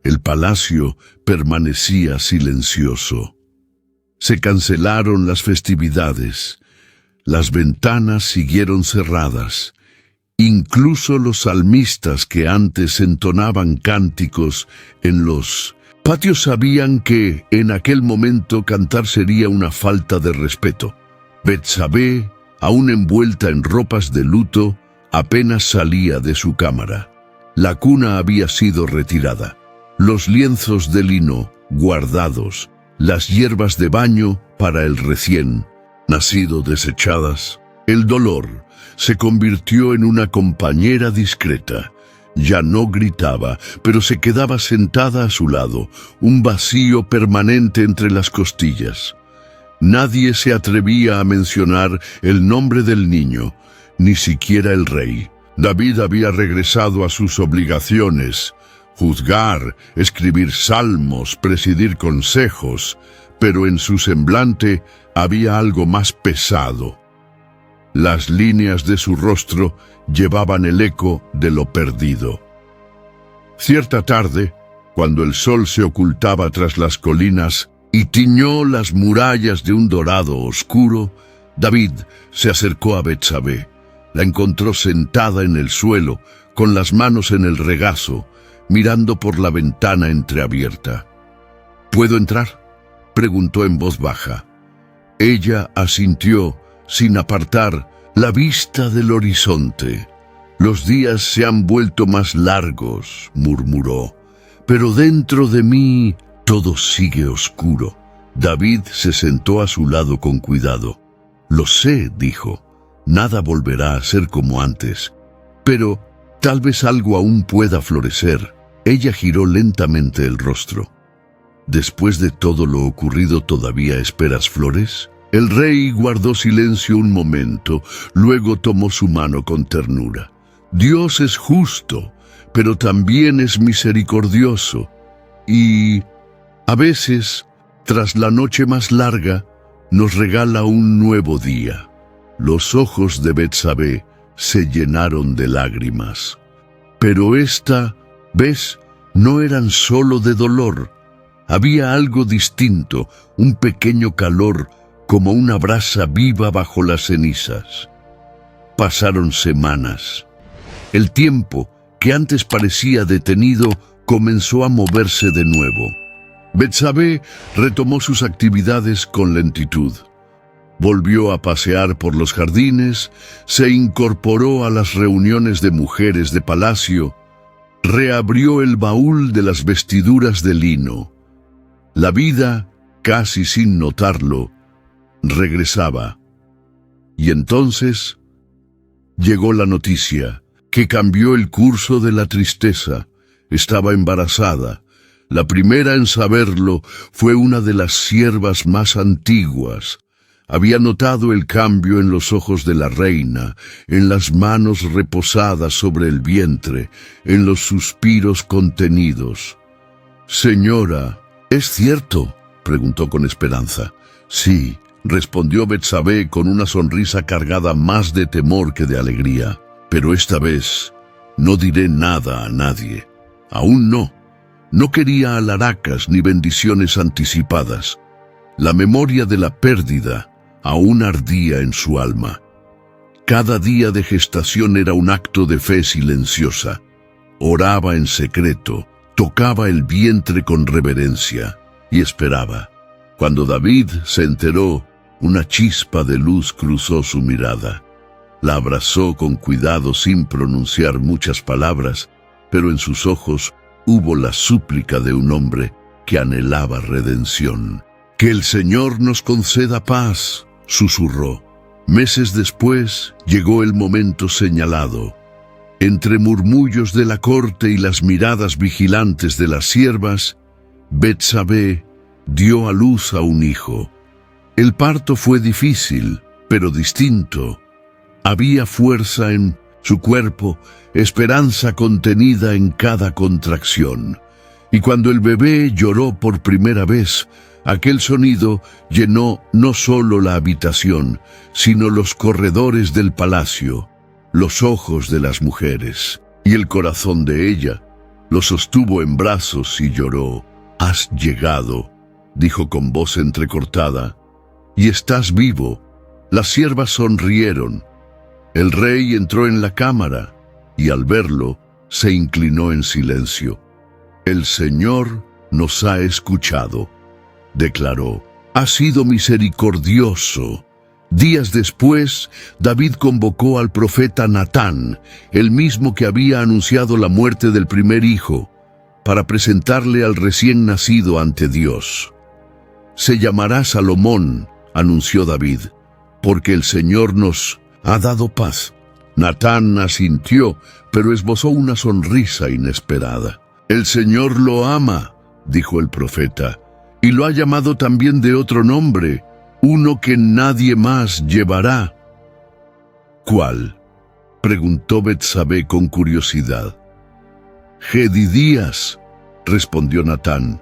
S1: El palacio permanecía silencioso. Se cancelaron las festividades. Las ventanas siguieron cerradas. Incluso los salmistas que antes entonaban cánticos en los patios sabían que en aquel momento cantar sería una falta de respeto. Betsabé, aún envuelta en ropas de luto, apenas salía de su cámara. La cuna había sido retirada, los lienzos de lino guardados, las hierbas de baño para el recién nacido desechadas. El dolor se convirtió en una compañera discreta. Ya no gritaba, pero se quedaba sentada a su lado, un vacío permanente entre las costillas. Nadie se atrevía a mencionar el nombre del niño, ni siquiera el rey. David había regresado a sus obligaciones: juzgar, escribir salmos, presidir consejos, pero en su semblante había algo más pesado. Las líneas de su rostro llevaban el eco de lo perdido. Cierta tarde, cuando el sol se ocultaba tras las colinas y tiñó las murallas de un dorado oscuro, David se acercó a Betsabé. La encontró sentada en el suelo, con las manos en el regazo, mirando por la ventana entreabierta. ¿Puedo entrar?, preguntó en voz baja. Ella asintió, sin apartar la vista del horizonte. Los días se han vuelto más largos, murmuró, pero dentro de mí todo sigue oscuro. David se sentó a su lado con cuidado. Lo sé, dijo, nada volverá a ser como antes, pero tal vez algo aún pueda florecer. Ella giró lentamente el rostro. ¿Después de todo lo ocurrido todavía esperas flores? El rey guardó silencio un momento, luego tomó su mano con ternura. Dios es justo, pero también es misericordioso. Y a veces, tras la noche más larga, nos regala un nuevo día. Los ojos de Betsabé se llenaron de lágrimas. Pero esta vez no eran solo de dolor. Había algo distinto, un pequeño calor, como una brasa viva bajo las cenizas. Pasaron semanas. El tiempo, que antes parecía detenido, comenzó a moverse de nuevo. Betsabé retomó sus actividades con lentitud. Volvió a pasear por los jardines, se incorporó a las reuniones de mujeres de palacio, reabrió el baúl de las vestiduras de lino. La vida, casi sin notarlo, regresaba. Y entonces llegó la noticia que cambió el curso de la tristeza. Estaba embarazada. La primera en saberlo fue una de las siervas más antiguas. Había notado el cambio en los ojos de la reina, en las manos reposadas sobre el vientre, en los suspiros contenidos. «Señora, ¿es cierto?», preguntó con esperanza. «Sí», respondió Betsabé con una sonrisa cargada más de temor que de alegría. «Pero esta vez no diré nada a nadie. Aún no. No quería alharacas ni bendiciones anticipadas. La memoria de la pérdida aún ardía en su alma. Cada día de gestación era un acto de fe silenciosa. Oraba en secreto, tocaba el vientre con reverencia y esperaba. Cuando David se enteró, una chispa de luz cruzó su mirada. La abrazó con cuidado sin pronunciar muchas palabras, pero en sus ojos hubo la súplica de un hombre que anhelaba redención. «Que el Señor nos conceda paz», susurró. Meses después llegó el momento señalado. Entre murmullos de la corte y las miradas vigilantes de las siervas, Betsabé dio a luz a un hijo. El parto fue difícil, pero distinto. Había fuerza en su cuerpo, esperanza contenida en cada contracción. Y cuando el bebé lloró por primera vez, aquel sonido llenó no solo la habitación, sino los corredores del palacio, los ojos de las mujeres y el corazón de ella. Lo sostuvo en brazos y lloró. «Has llegado», dijo con voz entrecortada, «y estás vivo». Las siervas sonrieron. El rey entró en la cámara y al verlo se inclinó en silencio. «El Señor nos ha escuchado», declaró. «Ha sido misericordioso». Días después, David convocó al profeta Natán, el mismo que había anunciado la muerte del primer hijo, para presentarle al recién nacido ante Dios. «Se llamará Salomón», anunció David, «porque el Señor nos ha dado paz». Natán asintió, pero esbozó una sonrisa inesperada. «El Señor lo ama», dijo el profeta, «y lo ha llamado también de otro nombre, uno que nadie más llevará». «¿Cuál?», preguntó Betsabé con curiosidad. «Jedidías», respondió Natán,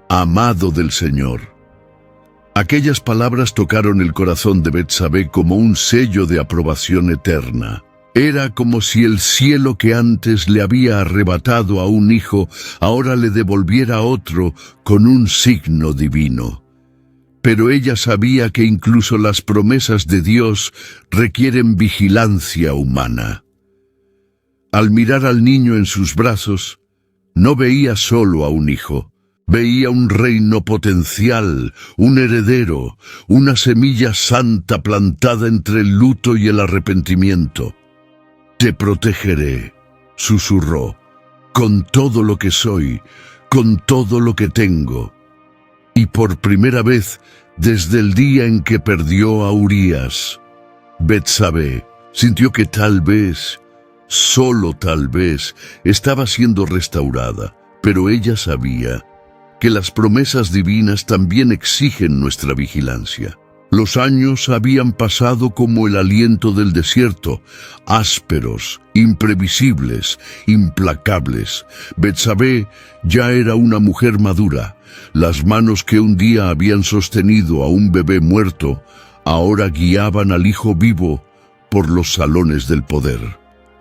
S1: «amado del Señor». Aquellas palabras tocaron el corazón de Betsabé como un sello de aprobación eterna. Era como si el cielo que antes le había arrebatado a un hijo, ahora le devolviera otro con un signo divino. Pero ella sabía que incluso las promesas de Dios requieren vigilancia humana. Al mirar al niño en sus brazos, no veía solo a un hijo. Veía un reino potencial, un heredero, una semilla santa plantada entre el luto y el arrepentimiento. «Te protegeré», susurró, «con todo lo que soy, con todo lo que tengo». Y por primera vez, desde el día en que perdió a Urías, Betsabé sintió que tal vez, solo tal vez, estaba siendo restaurada, pero ella sabía que las promesas divinas también exigen nuestra vigilancia. Los años habían pasado como el aliento del desierto, ásperos, imprevisibles, implacables. Betsabé ya era una mujer madura. Las manos que un día habían sostenido a un bebé muerto, ahora guiaban al hijo vivo por los salones del poder.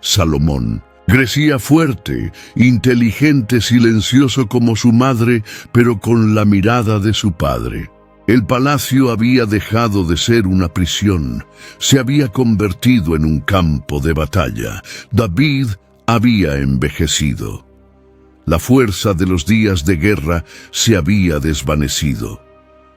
S1: Salomón crecía fuerte, inteligente, silencioso como su madre, pero con la mirada de su padre. El palacio había dejado de ser una prisión, se había convertido en un campo de batalla. David había envejecido. La fuerza de los días de guerra se había desvanecido.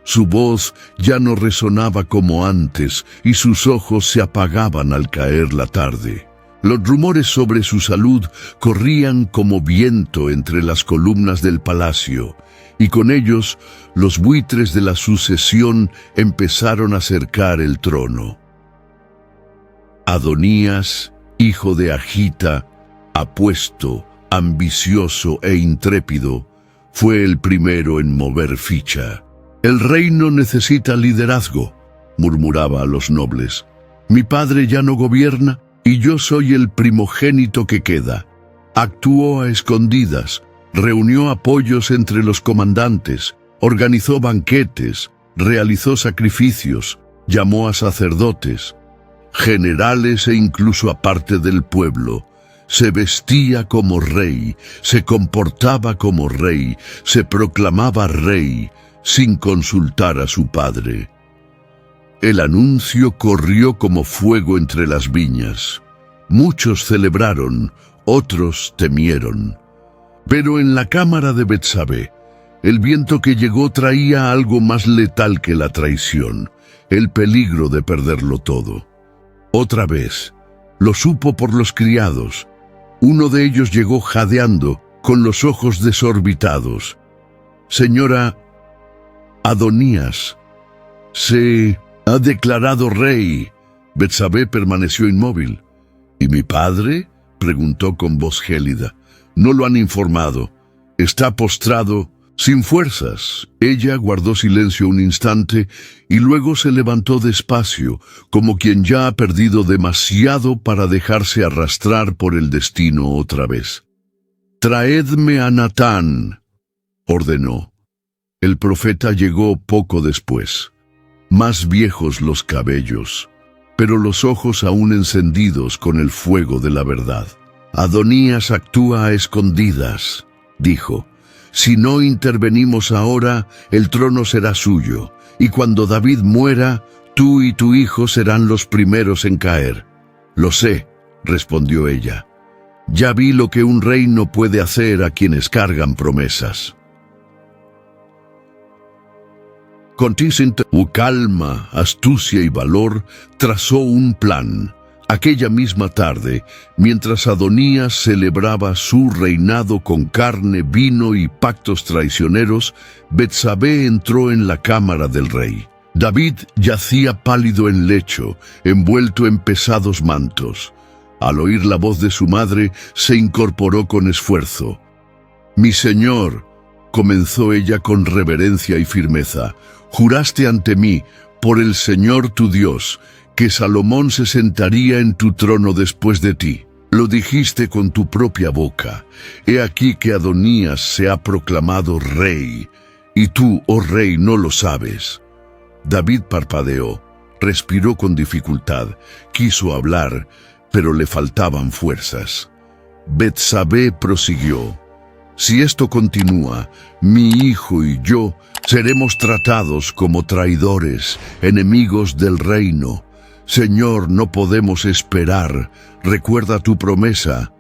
S1: Su voz ya no resonaba como antes y sus ojos se apagaban al caer la tarde. Los rumores sobre su salud corrían como viento entre las columnas del palacio, y con ellos los buitres de la sucesión empezaron a cercar el trono. Adonías, hijo de Agita, apuesto, ambicioso e intrépido, fue el primero en mover ficha. «El reino necesita liderazgo», murmuraba a los nobles. «Mi padre ya no gobierna y yo soy el primogénito que queda». Actuó a escondidas, reunió apoyos entre los comandantes, organizó banquetes, realizó sacrificios, llamó a sacerdotes, generales e incluso a parte del pueblo. Se vestía como rey, se comportaba como rey, se proclamaba rey, sin consultar a su padre. El anuncio corrió como fuego entre las viñas. Muchos celebraron, otros temieron. Pero en la cámara de Betsabé, el viento que llegó traía algo más letal que la traición, el peligro de perderlo todo. Otra vez, lo supo por los criados. Uno de ellos llegó jadeando, con los ojos desorbitados. «Señora Adonías, se ha declarado rey». Betsabé permaneció inmóvil. «¿Y mi padre?», preguntó con voz gélida. «No lo han informado. Está postrado Sin fuerzas, ella guardó silencio un instante y luego se levantó despacio, como quien ya ha perdido demasiado para dejarse arrastrar por el destino otra vez. «Traedme a Natán», ordenó. El profeta llegó poco después. Más viejos los cabellos, pero los ojos aún encendidos con el fuego de la verdad. «Adonías actúa a escondidas», dijo. «Si no intervenimos ahora, el trono será suyo, y cuando David muera, tú y tu hijo serán los primeros en caer». «Lo sé», respondió ella. «Ya vi lo que un rey no puede hacer a quienes cargan promesas». Con calma, astucia y valor, trazó un plan. Aquella misma tarde, mientras Adonías celebraba su reinado con carne, vino y pactos traicioneros, Betsabé entró en la cámara del rey. David yacía pálido en lecho, envuelto en pesados mantos. Al oír la voz de su madre, se incorporó con esfuerzo. «Mi señor», comenzó ella con reverencia y firmeza, «juraste ante mí, por el Señor tu Dios, que Salomón se sentaría en tu trono después de ti. Lo dijiste con tu propia boca. He aquí que Adonías se ha proclamado rey, y tú, oh rey, no lo sabes». David parpadeó, respiró con dificultad, quiso hablar, pero le faltaban fuerzas. Betsabé prosiguió: «Si esto continúa, mi hijo y yo seremos tratados como traidores, enemigos del reino. Señor, no podemos esperar. Recuerda tu promesa.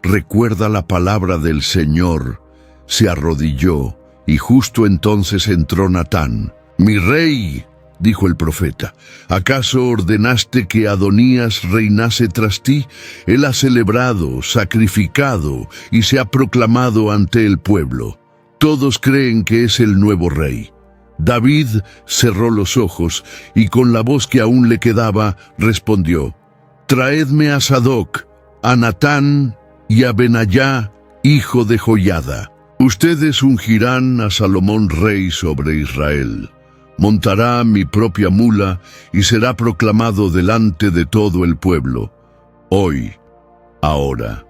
S1: Recuerda la palabra del Señor». Se arrodilló, y justo entonces entró Natán. «Mi rey», dijo el profeta, «¿acaso ordenaste que Adonías reinase tras ti? Él ha celebrado, sacrificado, y se ha proclamado ante el pueblo. Todos creen que es el nuevo rey». David cerró los ojos y con la voz que aún le quedaba respondió: «Traedme a Sadoc, a Natán y a Benayá, hijo de Joiada. Ustedes ungirán a Salomón rey sobre Israel. Montará mi propia mula y será proclamado delante de todo el pueblo. Hoy, ahora».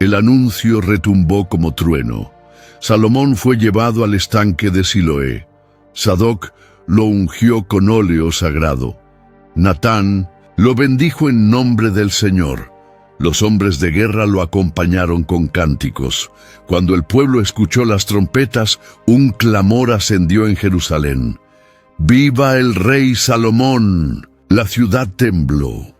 S1: El anuncio retumbó como trueno. Salomón fue llevado al estanque de Siloé. Sadoc lo ungió con óleo sagrado. Natán lo bendijo en nombre del Señor. Los hombres de guerra lo acompañaron con cánticos. Cuando el pueblo escuchó las trompetas, un clamor ascendió en Jerusalén: «¡Viva el rey Salomón!». La ciudad tembló.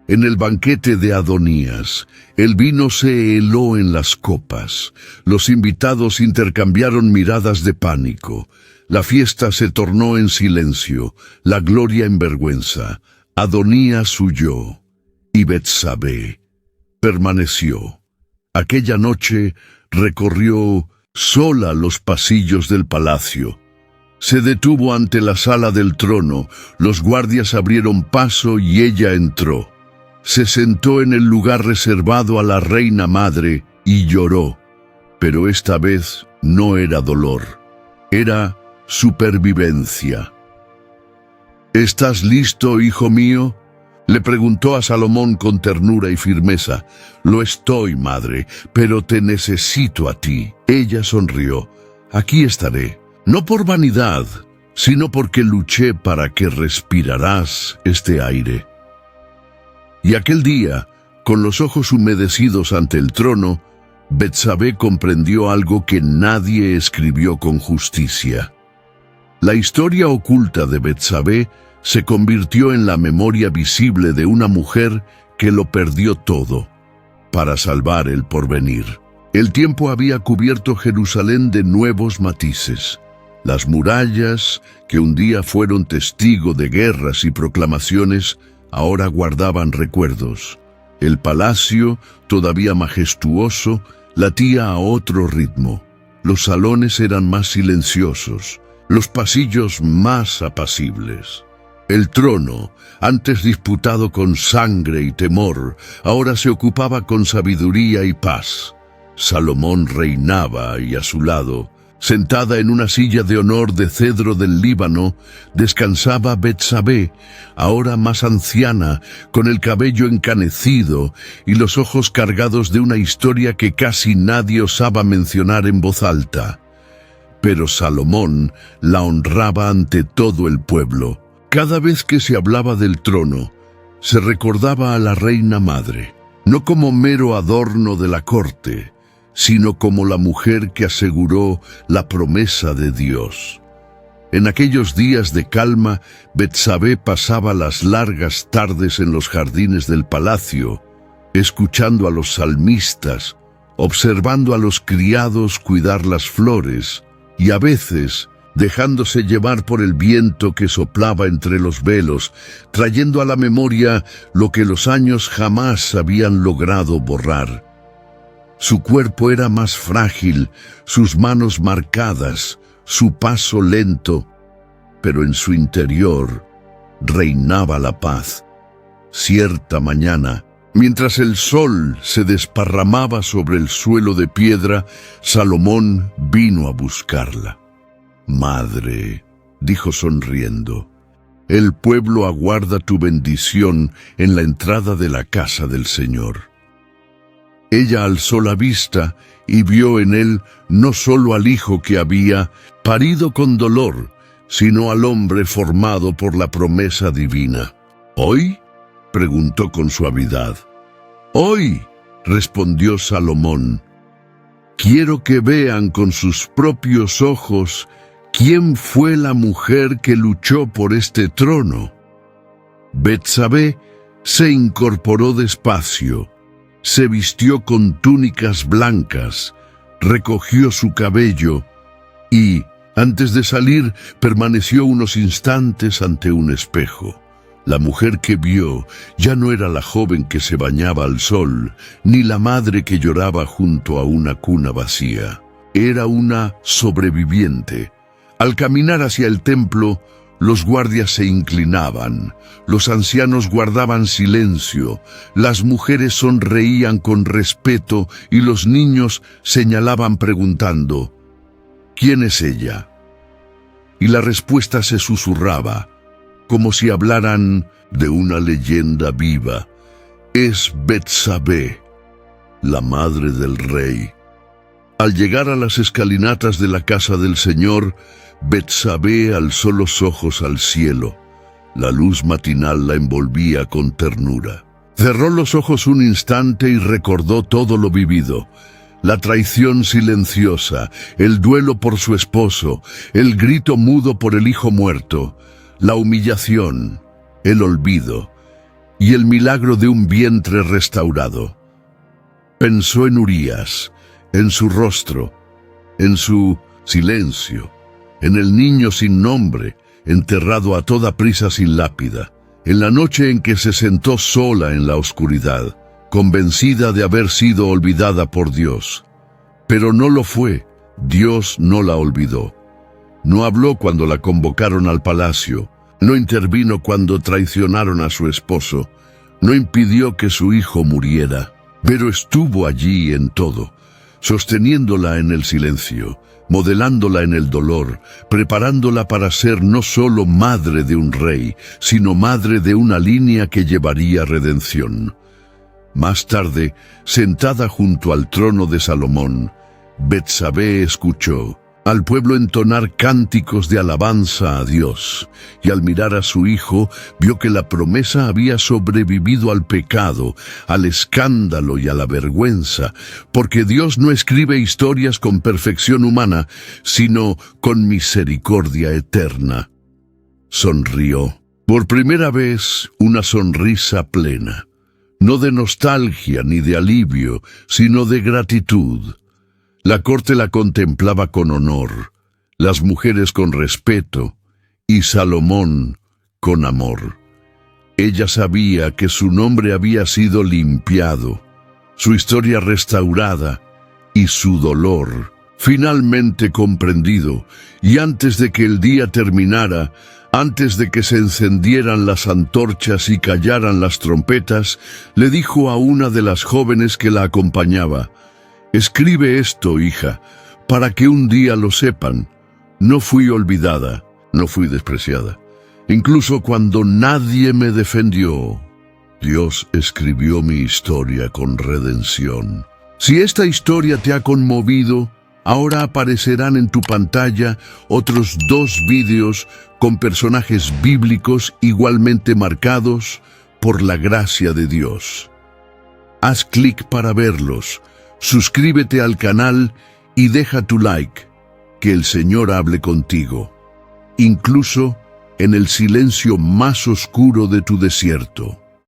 S1: En el banquete de Adonías, el vino se heló en las copas. Los invitados intercambiaron miradas de pánico. La fiesta se tornó en silencio, la gloria en vergüenza. Adonías huyó, y Betsabé permaneció. Aquella noche recorrió sola los pasillos del palacio. Se detuvo ante la sala del trono, los guardias abrieron paso y ella entró. Se sentó en el lugar reservado a la reina madre y lloró, pero esta vez no era dolor, era supervivencia. «¿Estás listo, hijo mío?», le preguntó a Salomón con ternura y firmeza. «Lo estoy, madre, pero te necesito a ti». Ella sonrió. «Aquí estaré, no por vanidad, sino porque luché para que respirarás este aire». Y aquel día, con los ojos humedecidos ante el trono, Betsabé comprendió algo que nadie escribió con justicia. La historia oculta de Betsabé se convirtió en la memoria visible de una mujer que lo perdió todo para salvar el porvenir. El tiempo había cubierto Jerusalén de nuevos matices. Las murallas, que un día fueron testigo de guerras y proclamaciones, ahora guardaban recuerdos. El palacio, todavía majestuoso, latía a otro ritmo. Los salones eran más silenciosos, los pasillos más apacibles. El trono, antes disputado con sangre y temor, ahora se ocupaba con sabiduría y paz. Salomón reinaba y a su lado Sentada en una silla de honor de cedro del Líbano, descansaba Betsabé, ahora más anciana, con el cabello encanecido y los ojos cargados de una historia que casi nadie osaba mencionar en voz alta. Pero Salomón la honraba ante todo el pueblo. Cada vez que se hablaba del trono, se recordaba a la reina madre, no como mero adorno de la corte, sino como la mujer que aseguró la promesa de Dios. En aquellos días de calma, Betsabé pasaba las largas tardes en los jardines del palacio, escuchando a los salmistas, observando a los criados cuidar las flores, y a veces dejándose llevar por el viento que soplaba entre los velos, trayendo a la memoria lo que los años jamás habían logrado borrar. Su cuerpo era más frágil, sus manos marcadas, su paso lento, pero en su interior reinaba la paz. Cierta mañana, mientras el sol se desparramaba sobre el suelo de piedra, Salomón vino a buscarla. «Madre», dijo sonriendo, «el pueblo aguarda tu bendición en la entrada de la casa del Señor». Ella alzó la vista y vio en él no solo al hijo que había parido con dolor, sino al hombre formado por la promesa divina. «¿Hoy?», preguntó con suavidad. «Hoy», respondió Salomón. «Quiero que vean con sus propios ojos quién fue la mujer que luchó por este trono». Betsabé se incorporó despacio, se vistió con túnicas blancas, recogió su cabello y, antes de salir, permaneció unos instantes ante un espejo. La mujer que vio ya no era la joven que se bañaba al sol, ni la madre que lloraba junto a una cuna vacía. Era una sobreviviente. Al caminar hacia el templo, los guardias se inclinaban, los ancianos guardaban silencio, las mujeres sonreían con respeto y los niños señalaban preguntando, «¿Quién es ella?». Y la respuesta se susurraba, como si hablaran de una leyenda viva. «Es Betsabé, la madre del rey». Al llegar a las escalinatas de la casa del Señor, Betsabé alzó los ojos al cielo. La luz matinal la envolvía con ternura. Cerró los ojos un instante y recordó todo lo vivido. La traición silenciosa, el duelo por su esposo, el grito mudo por el hijo muerto, la humillación, el olvido y el milagro de un vientre restaurado. Pensó en Urías, en su rostro, en su silencio, en el niño sin nombre, enterrado a toda prisa sin lápida, en la noche en que se sentó sola en la oscuridad, convencida de haber sido olvidada por Dios. Pero no lo fue, Dios no la olvidó. No habló cuando la convocaron al palacio, no intervino cuando traicionaron a su esposo, no impidió que su hijo muriera, pero estuvo allí en todo, sosteniéndola en el silencio, modelándola en el dolor, preparándola para ser no solo madre de un rey, sino madre de una línea que llevaría redención. Más tarde, sentada junto al trono de Salomón, Betsabé escuchó al pueblo entonar cánticos de alabanza a Dios, y al mirar a su hijo, vio que la promesa había sobrevivido al pecado, al escándalo y a la vergüenza, porque Dios no escribe historias con perfección humana, sino con misericordia eterna. Sonrió. Por primera vez, una sonrisa plena, no de nostalgia ni de alivio, sino de gratitud. La corte la contemplaba con honor, las mujeres con respeto y Salomón con amor. Ella sabía que su nombre había sido limpiado, su historia restaurada y su dolor finalmente comprendido, y antes de que el día terminara, antes de que se encendieran las antorchas y callaran las trompetas, le dijo a una de las jóvenes que la acompañaba, «Escribe esto, hija, para que un día lo sepan. No fui olvidada, no fui despreciada. Incluso cuando nadie me defendió, Dios escribió mi historia con redención. Si esta historia te ha conmovido, ahora aparecerán en tu pantalla otros 2 vídeos con personajes bíblicos igualmente marcados por la gracia de Dios. Haz clic para verlos, suscríbete al canal y deja tu like. Que el Señor hable contigo, incluso en el silencio más oscuro de tu desierto.